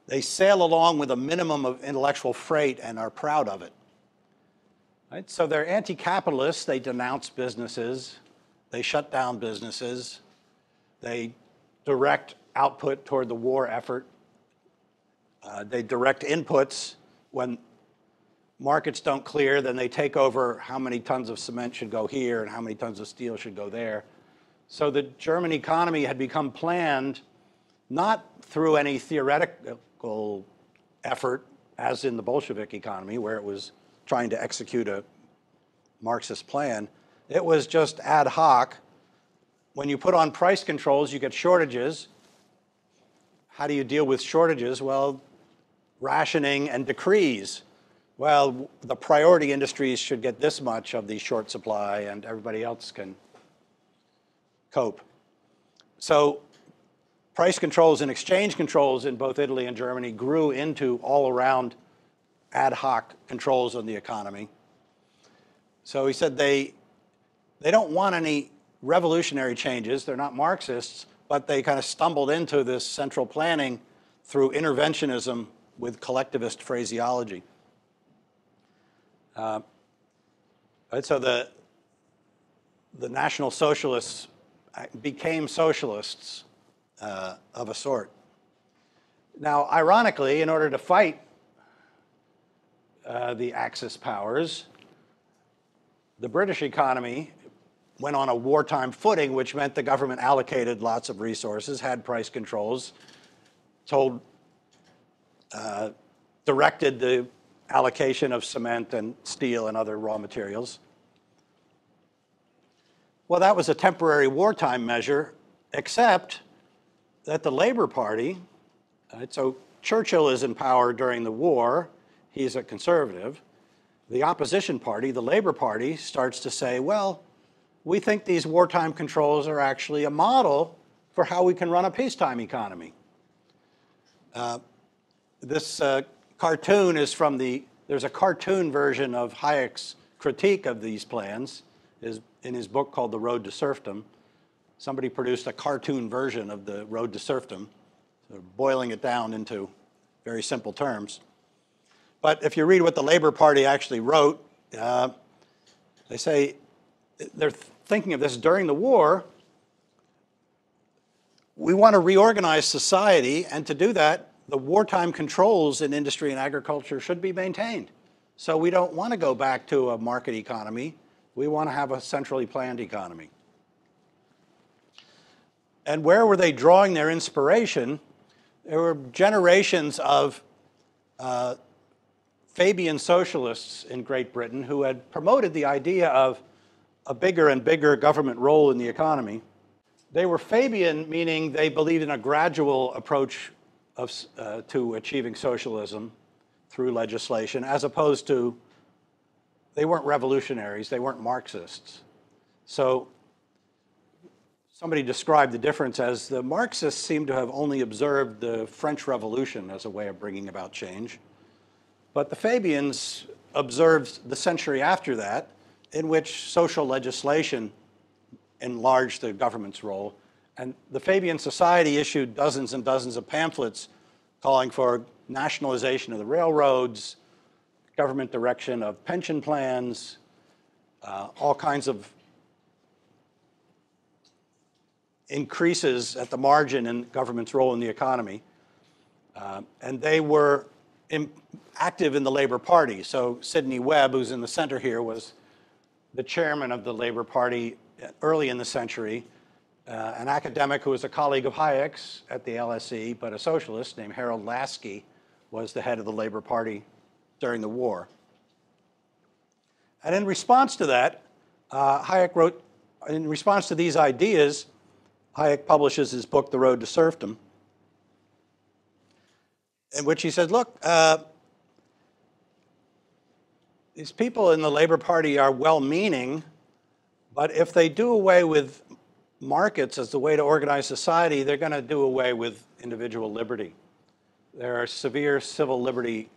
They sail along with a minimum of intellectual freight and are proud of it. Right? So they're anti-capitalists, they denounce businesses, they shut down businesses, they direct output toward the war effort, they direct inputs. When markets don't clear, then they take over how many tons of cement should go here and how many tons of steel should go there. So the German economy had become planned not through any theoretical effort, as in the Bolshevik economy, where it was trying to execute a Marxist plan. It was just ad hoc. When you put on price controls, you get shortages. How do you deal with shortages? Well, rationing and decrees. Well, the priority industries should get this much of the short supply and everybody else can cope. So price controls and exchange controls in both Italy and Germany grew into all-around ad hoc controls on the economy. So he said they don't want any revolutionary changes. They're not Marxists, but they kind of stumbled into this central planning through interventionism with collectivist phraseology. So the National Socialists became socialists of a sort. Now, ironically, in order to fight the Axis powers, the British economy went on a wartime footing, which meant the government allocated lots of resources, had price controls, directed the allocation of cement and steel and other raw materials. Well, that was a temporary wartime measure, except that the Labour Party, so Churchill is in power during the war, he's a conservative. The opposition party, the Labour Party, starts to say, well, we think these wartime controls are actually a model for how we can run a peacetime economy. This cartoon is from there's a cartoon version of Hayek's critique of these plans in his book called The Road to Serfdom. Somebody produced a cartoon version of The Road to Serfdom, so boiling it down into very simple terms. But if you read what the Labour Party actually wrote, they say they're thinking of this during the war. We want to reorganize society, and to do that, the wartime controls in industry and agriculture should be maintained. So we don't want to go back to a market economy. We want to have a centrally planned economy. And where were they drawing their inspiration? There were generations of Fabian socialists in Great Britain who had promoted the idea of a bigger and bigger government role in the economy. They were Fabian, meaning they believed in a gradual approach to achieving socialism through legislation, as opposed to, they weren't revolutionaries, they weren't Marxists. So somebody described the difference as the Marxists seem to have only observed the French Revolution as a way of bringing about change. But the Fabians observed the century after that, in which social legislation enlarged the government's role. And the Fabian Society issued dozens and dozens of pamphlets calling for nationalization of the railroads, government direction of pension plans, all kinds of increases at the margin in government's role in the economy. And they were active in the Labour Party. So Sidney Webb, who's in the center here, was the chairman of the Labour Party early in the century, an academic who was a colleague of Hayek's at the LSE, but a socialist named Harold Laski was the head of the Labour Party during the war. And in response to that, Hayek wrote, in response to these ideas, Hayek publishes his book, The Road to Serfdom, in which he said, look, these people in the Labour Party are well-meaning, but if they do away with markets as the way to organize society, they're going to do away with individual liberty. There are severe civil liberty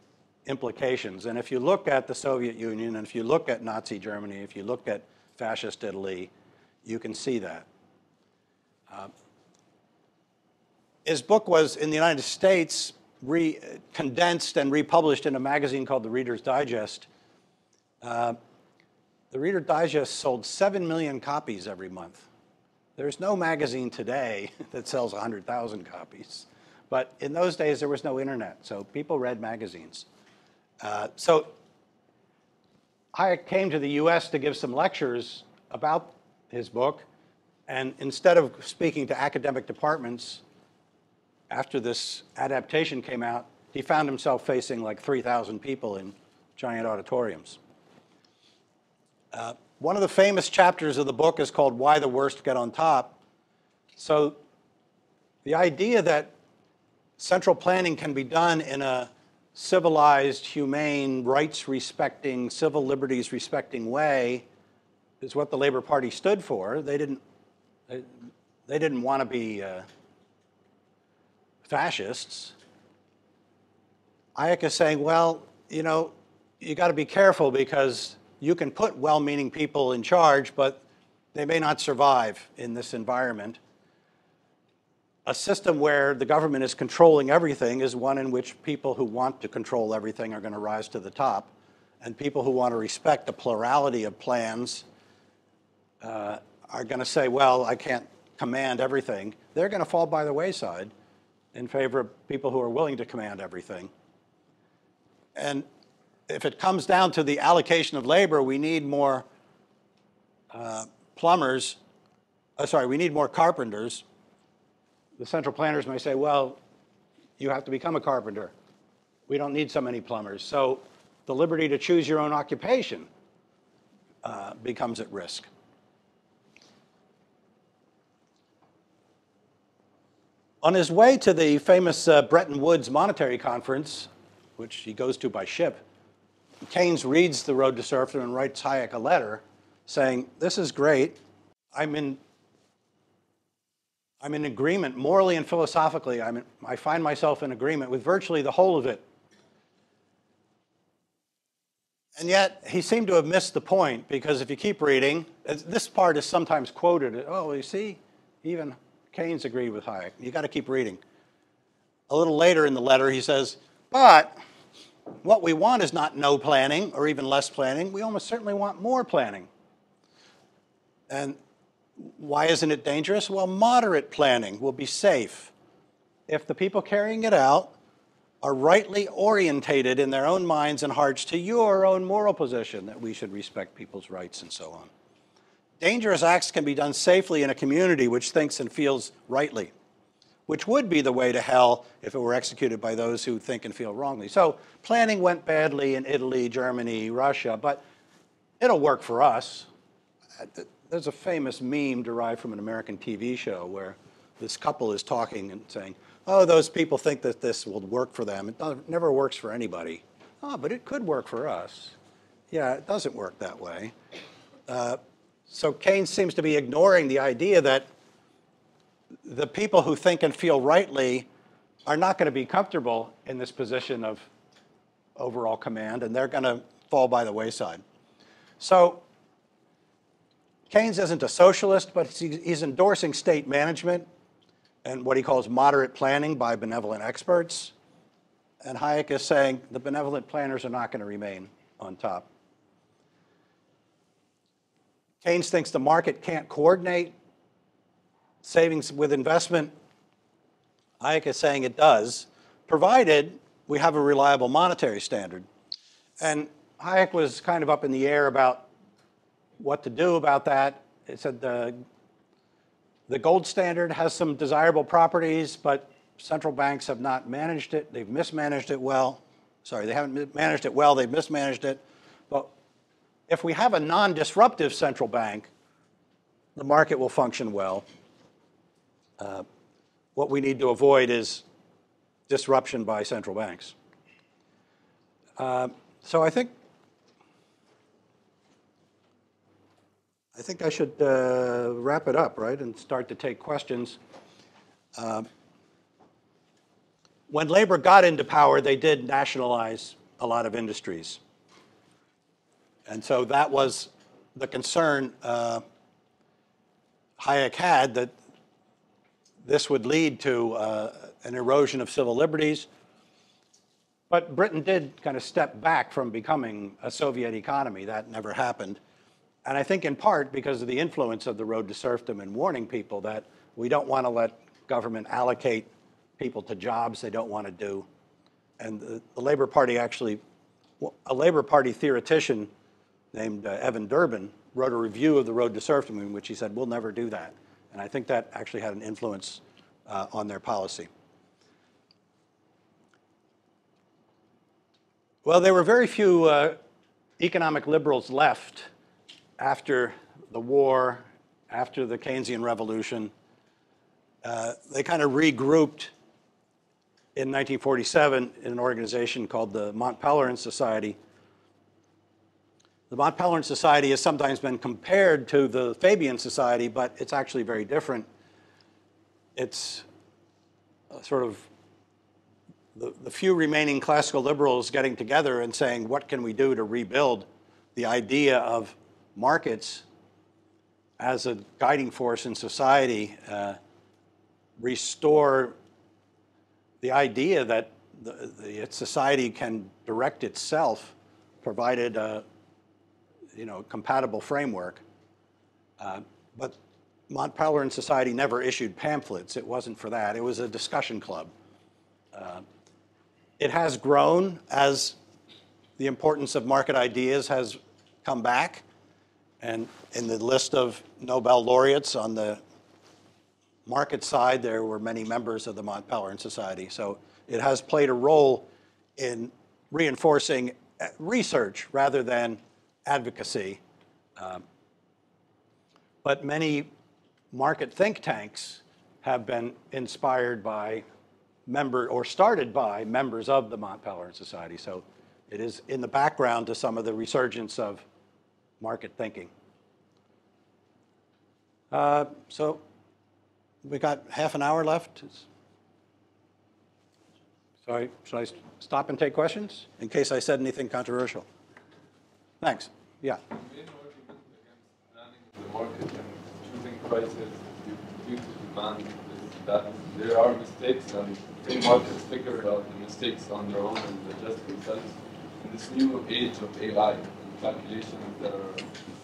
implications. And if you look at the Soviet Union, and if you look at Nazi Germany, if you look at fascist Italy, you can see that. His book was, in the United States, condensed and republished in a magazine called The Reader's Digest. The Reader's Digest sold 7 million copies every month. There's no magazine today that sells 100,000 copies. But in those days, there was no internet, so people read magazines. So Hayek came to the US to give some lectures about his book, and instead of speaking to academic departments, after this adaptation came out, he found himself facing like 3,000 people in giant auditoriums. One of the famous chapters of the book is called Why the Worst Get on Top. So the idea that central planning can be done in a civilized, humane, rights-respecting, civil liberties-respecting way is what the Labor Party stood for. They didn't want to be fascists. Hayek is saying, well, you know, you got to be careful because you can put well-meaning people in charge, but they may not survive in this environment. A system where the government is controlling everything is one in which people who want to control everything are going to rise to the top, and people who want to respect the plurality of plans are going to say, well, I can't command everything. They're going to fall by the wayside in favor of people who are willing to command everything. And if it comes down to the allocation of labor, we need more we need more carpenters. The central planners may say, well, you have to become a carpenter. We don't need so many plumbers. So the liberty to choose your own occupation becomes at risk. On his way to the famous Bretton Woods Monetary Conference, which he goes to by ship, Keynes reads The Road to Serfdom and writes Hayek a letter saying, this is great. I'm in agreement, morally and philosophically. I find myself in agreement with virtually the whole of it. And yet, he seemed to have missed the point, because if you keep reading, this part is sometimes quoted, oh, you see, even Keynes agreed with Hayek. You got to keep reading. A little later in the letter, he says, but what we want is not no planning or even less planning. We almost certainly want more planning. And why isn't it dangerous? Well, moderate planning will be safe if the people carrying it out are rightly orientated in their own minds and hearts to your own moral position that we should respect people's rights and so on. Dangerous acts can be done safely in a community which thinks and feels rightly, which would be the way to hell if it were executed by those who think and feel wrongly. So planning went badly in Italy, Germany, Russia, but it'll work for us. There's a famous meme derived from an American TV show where this couple is talking and saying, oh, those people think that this will work for them. It never works for anybody. Oh, but it could work for us. Yeah, it doesn't work that way. So Keynes seems to be ignoring the idea that the people who think and feel rightly are not going to be comfortable in this position of overall command, and they're going to fall by the wayside. So Keynes isn't a socialist, but he's endorsing state management and what he calls moderate planning by benevolent experts. And Hayek is saying the benevolent planners are not going to remain on top. Keynes thinks the market can't coordinate savings with investment. Hayek is saying it does, provided we have a reliable monetary standard. And Hayek was kind of up in the air about what to do about that. It said the gold standard has some desirable properties, but central banks have not managed it. They've mismanaged it well. Sorry, they haven't managed it well, they've mismanaged it. But if we have a non-disruptive central bank, the market will function well. What we need to avoid is disruption by central banks. So I think I should wrap it up, right, and start to take questions. When labor got into power, they did nationalize a lot of industries. And so that was the concern Hayek had, that this would lead to an erosion of civil liberties. But Britain did kind of step back from becoming a Soviet economy. That never happened. And I think in part because of the influence of the Road to Serfdom and warning people that we don't want to let government allocate people to jobs they don't want to do. And the Labor Party actually, a Labor Party theoretician named Evan Durbin wrote a review of the Road to Serfdom in which he said, we'll never do that. And I think that actually had an influence on their policy. Well, there were very few economic liberals left after the war, after the Keynesian revolution. They kind of regrouped in 1947 in an organization called the Mont Pelerin Society. The Mont Pelerin Society has sometimes been compared to the Fabian Society, but it's actually very different. It's sort of the few remaining classical liberals getting together and saying, what can we do to rebuild the idea of markets as a guiding force in society, restore the idea that society can direct itself, provided a compatible framework. But Mont Pelerin Society never issued pamphlets. It wasn't for that. It was a discussion club. It has grown as the importance of market ideas has come back. And in the list of Nobel laureates on the market side, there were many members of the Mont Pelerin Society. So it has played a role in reinforcing research rather than advocacy. But many market think tanks have been inspired by started by members of the Mont Pelerin Society. So it is in the background to some of the resurgence of market thinking. So we got half an hour left. Sorry, should I stop and take questions in case I said anything controversial? Thanks. Yeah. The main argument against planning the market and choosing prices due to demand is that there are mistakes, and free markets figure out the mistakes on their own and adjust themselves. In this new age of AI and calculations that are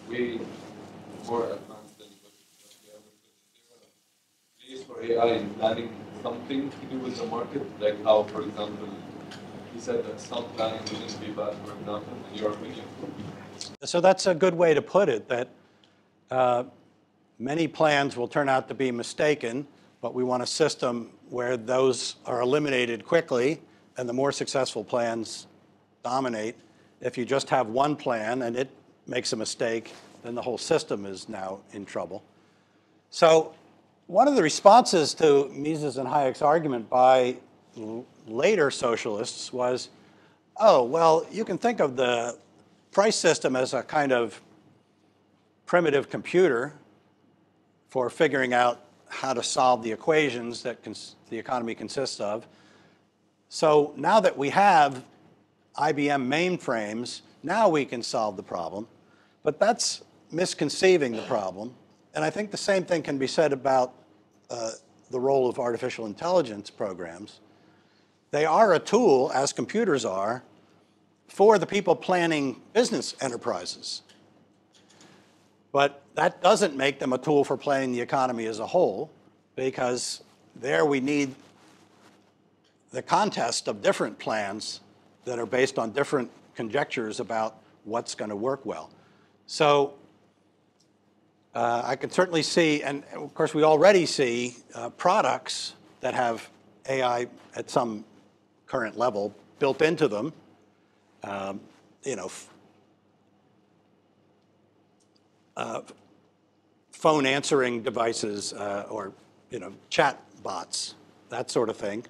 way more advanced than what we ever could, is there a place for AI in planning something to do with the market? Like how, for example, he said that some planning wouldn't be bad, for example, in your opinion? So that's a good way to put it, that many plans will turn out to be mistaken, but we want a system where those are eliminated quickly, and the more successful plans dominate. If you just have one plan and it makes a mistake, then the whole system is now in trouble. So one of the responses to Mises and Hayek's argument by later socialists was, oh, well, you can think of the price system as a kind of primitive computer for figuring out how to solve the equations that the economy consists of. So now that we have IBM mainframes, now we can solve the problem. But that's misconceiving the problem. And I think the same thing can be said about the role of artificial intelligence programs. They are a tool, as computers are, for the people planning business enterprises. But that doesn't make them a tool for planning the economy as a whole, because there we need the contest of different plans that are based on different conjectures about what's going to work well. So I can certainly see, and of course we already see products that have AI at some current level built into them. Phone answering devices or chat bots, that sort of thing.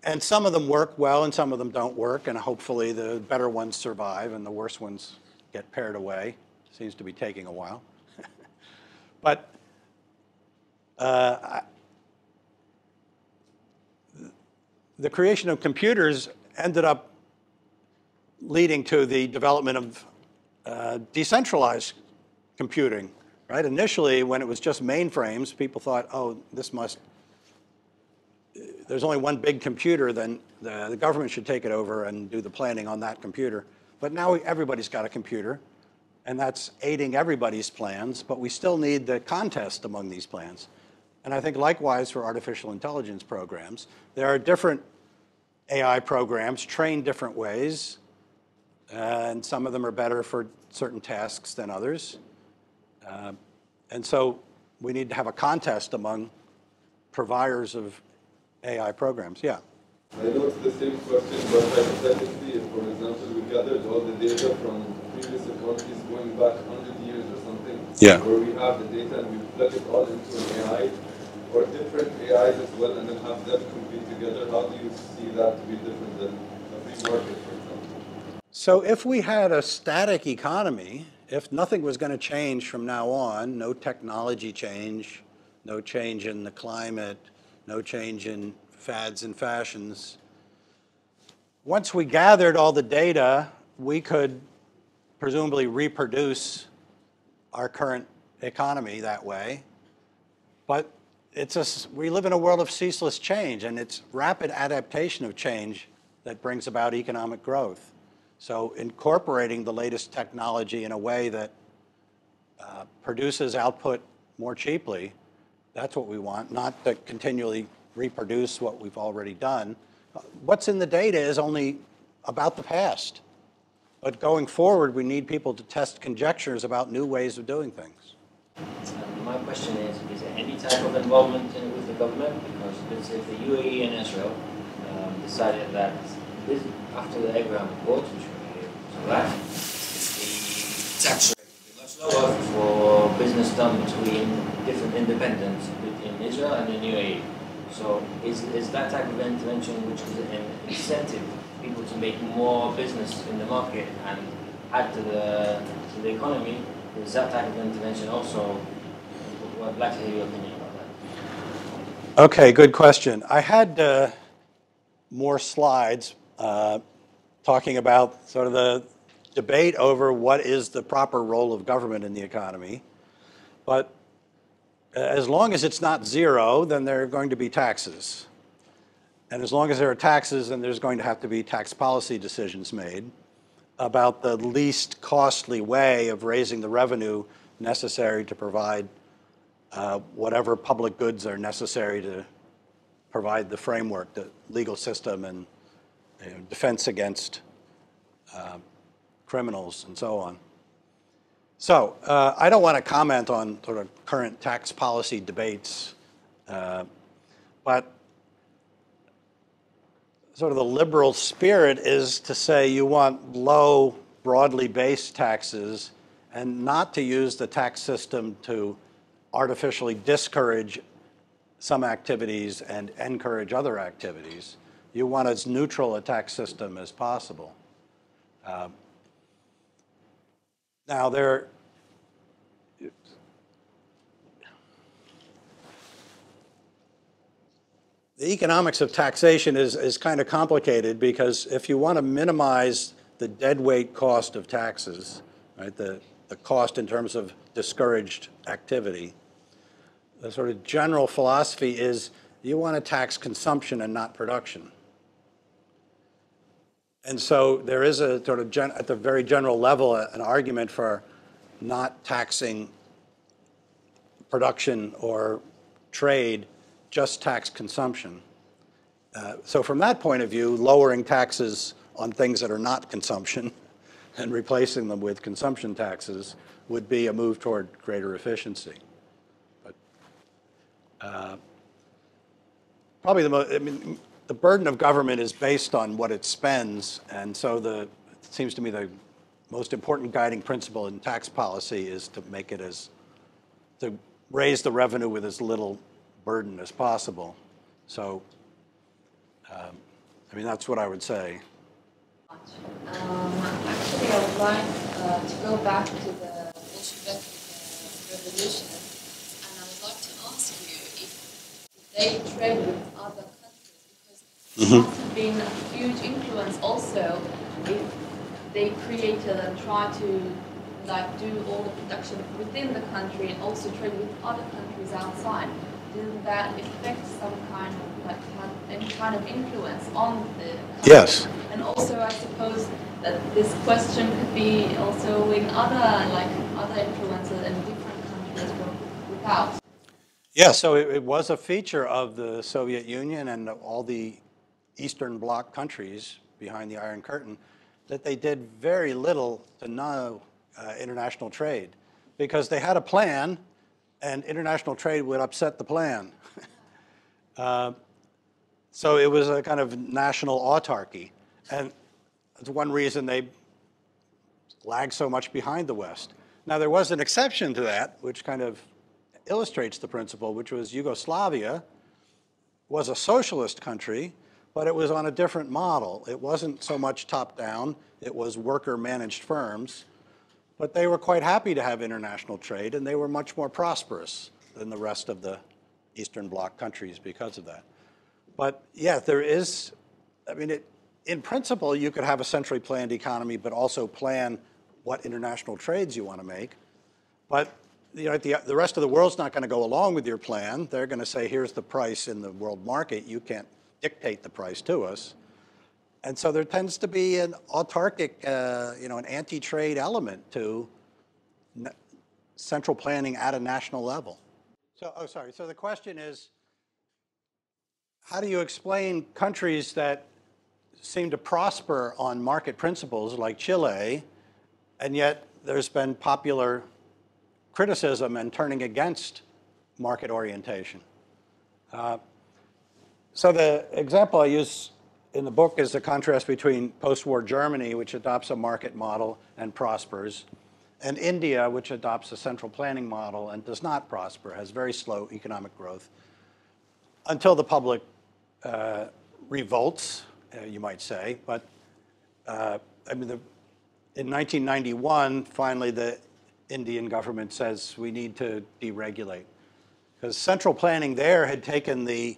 And some of them work well and some of them don't work, and hopefully the better ones survive and the worse ones get pared away. Seems to be taking a while. But the creation of computers ended up leading to the development of decentralized computing, right? Initially, when it was just mainframes, people thought, oh, there's only one big computer, then the government should take it over and do the planning on that computer. But now everybody's got a computer, and that's aiding everybody's plans, but we still need the contest among these plans. And I think likewise for artificial intelligence programs, there are different AI programs trained different ways, and some of them are better for certain tasks than others. And so we need to have a contest among providers of AI programs. Yeah. I know it's the same question, but hypothetically, if, for example, we gathered all the data from previous economies going back 100 years or something, Yeah. where we have the data and we plug it all into an AI, or different AIs as well, and then have them compete together, how do you see that to be different than a free market, for example? So if we had a static economy, if nothing was going to change from now on, no technology change, no change in the climate, no change in fads and fashions, once we gathered all the data, we could presumably reproduce our current economy that way. But we live in a world of ceaseless change, and it's rapid adaptation of change that brings about economic growth. So incorporating the latest technology in a way that produces output more cheaply, that's what we want, not to continually reproduce what we've already done. What's in the data is only about the past. But going forward, we need people to test conjectures about new ways of doing things. My question is there any type of involvement with the government? Because let's say if the UAE and Israel decided that after the Abraham Accords, which we right, the tax rate would be much lower for business done between different independents between Israel and the UAE. So is that type of intervention, which is an incentive for people to make more business in the market and add to the economy, is that type of intervention also? I'd like to hear your opinion about that. Okay, good question. I had more slides talking about sort of the debate over what is the proper role of government in the economy. But as long as it's not zero, then there are going to be taxes. And as long as there are taxes, then there's going to have to be tax policy decisions made about the least costly way of raising the revenue necessary to provide whatever public goods are necessary to provide the framework, the legal system, and defense against criminals and so on. So I don't want to comment on sort of current tax policy debates, but sort of the liberal spirit is to say you want low, broadly based taxes and not to use the tax system to artificially discourage some activities and encourage other activities. You want as neutral a tax system as possible. Now, the economics of taxation is kind of complicated because if you want to minimize the deadweight cost of taxes, right, the cost in terms of discouraged activity, the sort of general philosophy is you want to tax consumption and not production. And so there is a sort of, at the very general level, an argument for not taxing production or trade, just tax consumption. So from that point of view, lowering taxes on things that are not consumption and replacing them with consumption taxes would be a move toward greater efficiency. But probably the burden of government is based on what it spends, and so it seems to me the most important guiding principle in tax policy is to make it to raise the revenue with as little burden as possible. So, I mean, that's what I would say. Actually, I would like to go back to the Bolshevik revolution, and I would like to ask you if they trade with other countries, because it must have been a huge influence also if they created and tried to do all the production within the country and also trade with other countries outside. Didn't that affect some kind of any kind of influence on the country? Yes. And also, I suppose that this question could be also in other influences in different countries without. Yeah, so it was a feature of the Soviet Union and all the Eastern Bloc countries behind the Iron Curtain that they did very little to no international trade because they had a plan and international trade would upset the plan. So it was a kind of national autarky. And that's one reason they lagged so much behind the West. Now, there was an exception to that, which kind of illustrates the principle, which was Yugoslavia was a socialist country, but it was on a different model. It wasn't so much top-down. It was worker-managed firms. But they were quite happy to have international trade, and they were much more prosperous than the rest of the Eastern Bloc countries because of that. But yeah, there is, I mean, in principle, you could have a centrally planned economy, but also plan what international trades you want to make. But the rest of the world's not going to go along with your plan. They're going to say, here's the price in the world market. You can't dictate the price to us. And so there tends to be an autarkic, an anti-trade element to central planning at a national level. So, so the question is, how do you explain countries that seem to prosper on market principles like Chile, and yet there's been popular criticism and turning against market orientation? So the example I use in the book is the contrast between post-war Germany, which adopts a market model and prospers, and India, which adopts a central planning model and does not prosper, has very slow economic growth, until the public revolts, you might say. But I mean, in 1991, finally, the Indian government says we need to deregulate, because central planning there had taken the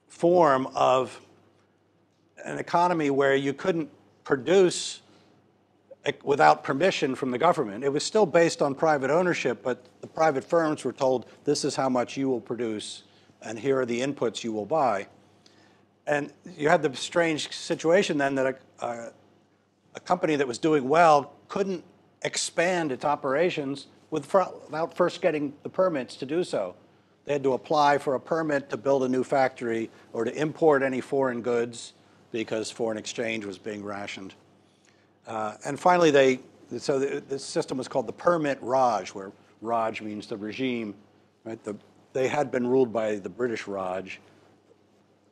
form of an economy where you couldn't produce without permission from the government. It was still based on private ownership, but the private firms were told, this is how much you will produce, and here are the inputs you will buy. And you had the strange situation then that a company that was doing well couldn't expand its operations without first getting the permits to do so. They had to apply for a permit to build a new factory or to import any foreign goods because foreign exchange was being rationed. And finally, the system was called the Permit Raj, where Raj means the regime. Right? They had been ruled by the British Raj.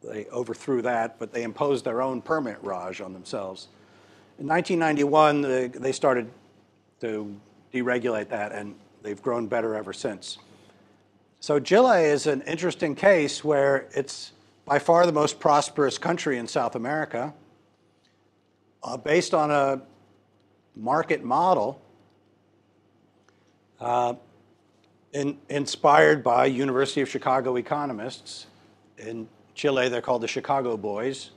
They overthrew that, but they imposed their own Permit Raj on themselves. In 1991, they started to deregulate that, and they've grown better ever since. So Chile is an interesting case where it's by far the most prosperous country in South America, based on a market model inspired by University of Chicago economists. In Chile, they're called the Chicago Boys.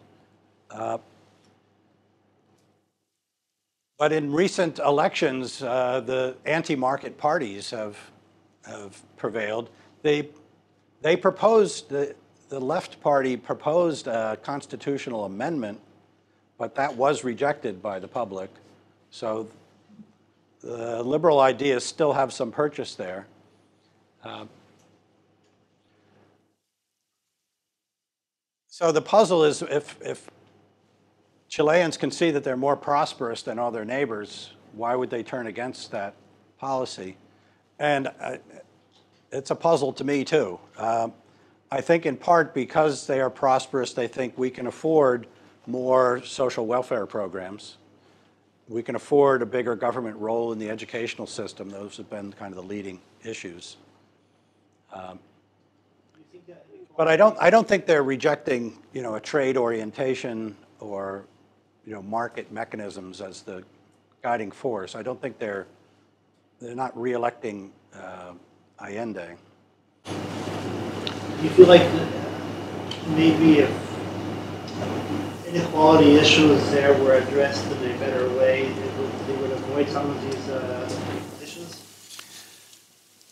But in recent elections, the anti-market parties have prevailed. They proposed, the left party proposed a constitutional amendment, but that was rejected by the public. So the liberal ideas still have some purchase there. So the puzzle is, if Chileans can see that they're more prosperous than all their neighbors, why would they turn against that policy? And it's a puzzle to me, too. I think in part because they are prosperous, they think we can afford more social welfare programs. We can afford a bigger government role in the educational system. Those have been kind of the leading issues. But I don't think they're rejecting, a trade orientation or, market mechanisms as the guiding force. I don't think they're not re-electing Allende. Do you feel like maybe if inequality issues there were addressed in a better way, they would avoid some of these issues?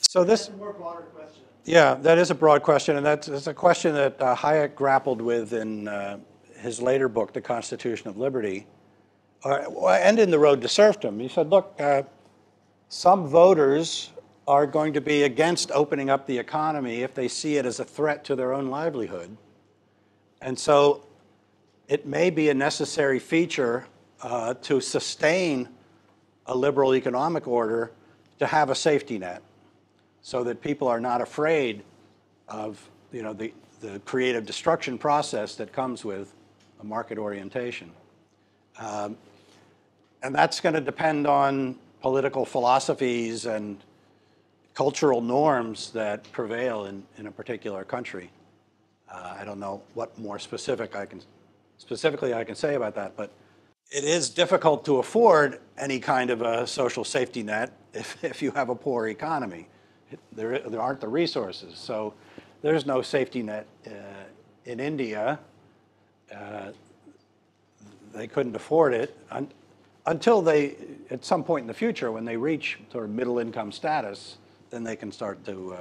So that's a more broader question. Yeah, that is a broad question, and that's a question that Hayek grappled with in his later book, The Constitution of Liberty, and in The Road to Serfdom. He said, look, some voters are going to be against opening up the economy if they see it as a threat to their own livelihood. And so it may be a necessary feature to sustain a liberal economic order to have a safety net, so that people are not afraid of the the creative destruction process that comes with a market orientation. And that's going to depend on political philosophies and cultural norms that prevail in a particular country. I don't know what more specifically I can say about that, but it is difficult to afford any kind of a social safety net if you have a poor economy. There aren't the resources. So there's no safety net in India. They couldn't afford it until they, at some point in the future, when they reach sort of middle income status, then they can start to,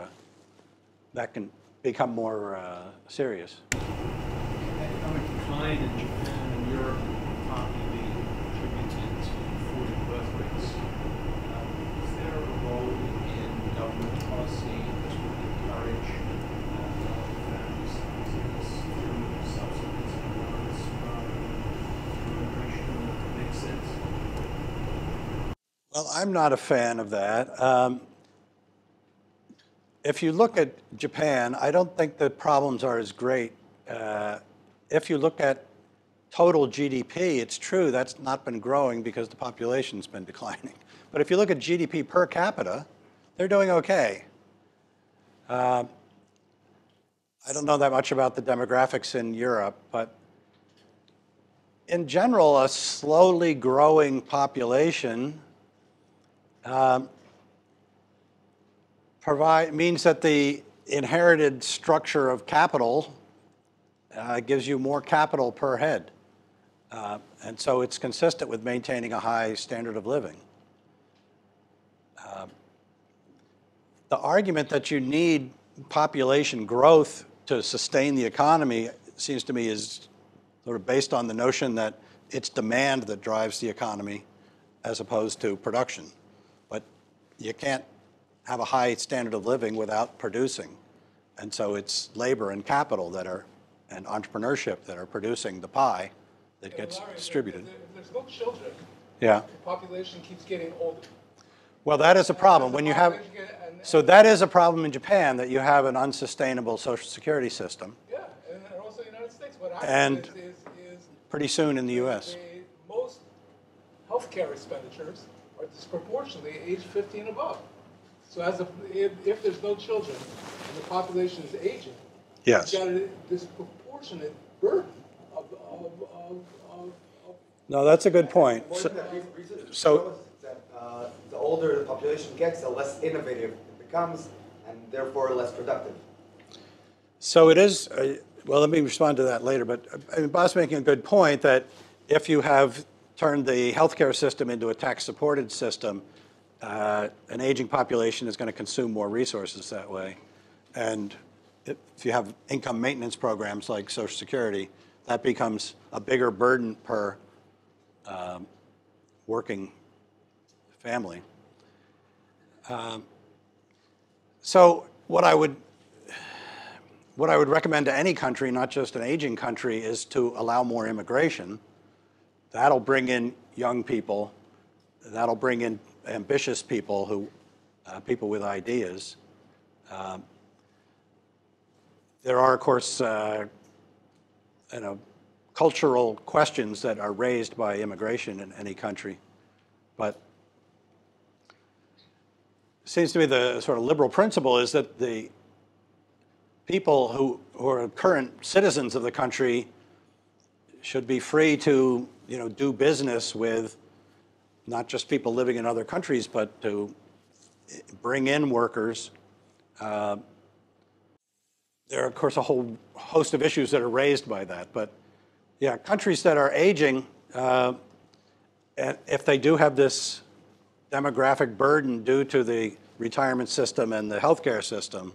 that can become more serious. Economic decline in Japan and Europe probably attributed to falling birth rates. Is there a role in government policy to encourage families to this through subsidies and loans rather than immigration that makes sense? Well, I'm not a fan of that. If you look at Japan, I don't think the problems are as great. If you look at total GDP, it's true that's not been growing because the population's been declining. But if you look at GDP per capita, they're doing okay. I don't know that much about the demographics in Europe, but in general, a slowly growing population means that the inherited structure of capital gives you more capital per head. And so it's consistent with maintaining a high standard of living. The argument that you need population growth to sustain the economy seems to me is sort of based on the notion that it's demand that drives the economy as opposed to production. But you can't have a high standard of living without producing. And so it's labor and capital that are, and entrepreneurship that are producing the pie that gets distributed. If there's no children, yeah. The population keeps getting older. Well, that is a problem. When you have, so that is a problem in Japan, that you have an unsustainable Social Security system. Yeah, and also the United States. What And happens is pretty soon in the U.S. Most healthcare expenditures are disproportionately age 50 and above. So if there's no children and the population is aging, Yes. you've got a disproportionate burden of No, that's a good point. More than that, research So- shows that the older the population gets, the less innovative it becomes, and therefore less productive. So it is, well, let me respond to that later, but Bob's making a good point that if you have turned the healthcare system into a tax-supported system, an aging population is going to consume more resources that way. And if you have income maintenance programs like Social Security, that becomes a bigger burden per working family. So what I would recommend to any country, not just an aging country, is to allow more immigration. That'll bring in young people. That'll bring in ambitious people people with ideas. There are, of course, cultural questions that are raised by immigration in any country, but it seems to me the sort of liberal principle is that the people who are current citizens of the country should be free to, do business with not just people living in other countries, but to bring in workers. There are, of course, a whole host of issues that are raised by that. But yeah, countries that are aging, and if they do have this demographic burden due to the retirement system and the healthcare system,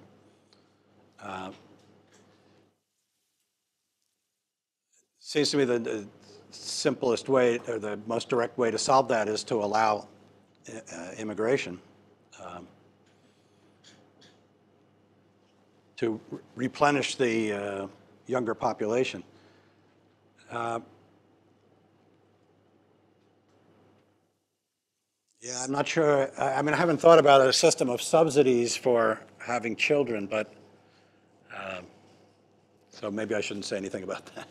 seems to me the simplest way, or the most direct way to solve that is to allow immigration to replenish the younger population. Yeah, I'm not sure. I mean, I haven't thought about a system of subsidies for having children, but So maybe I shouldn't say anything about that.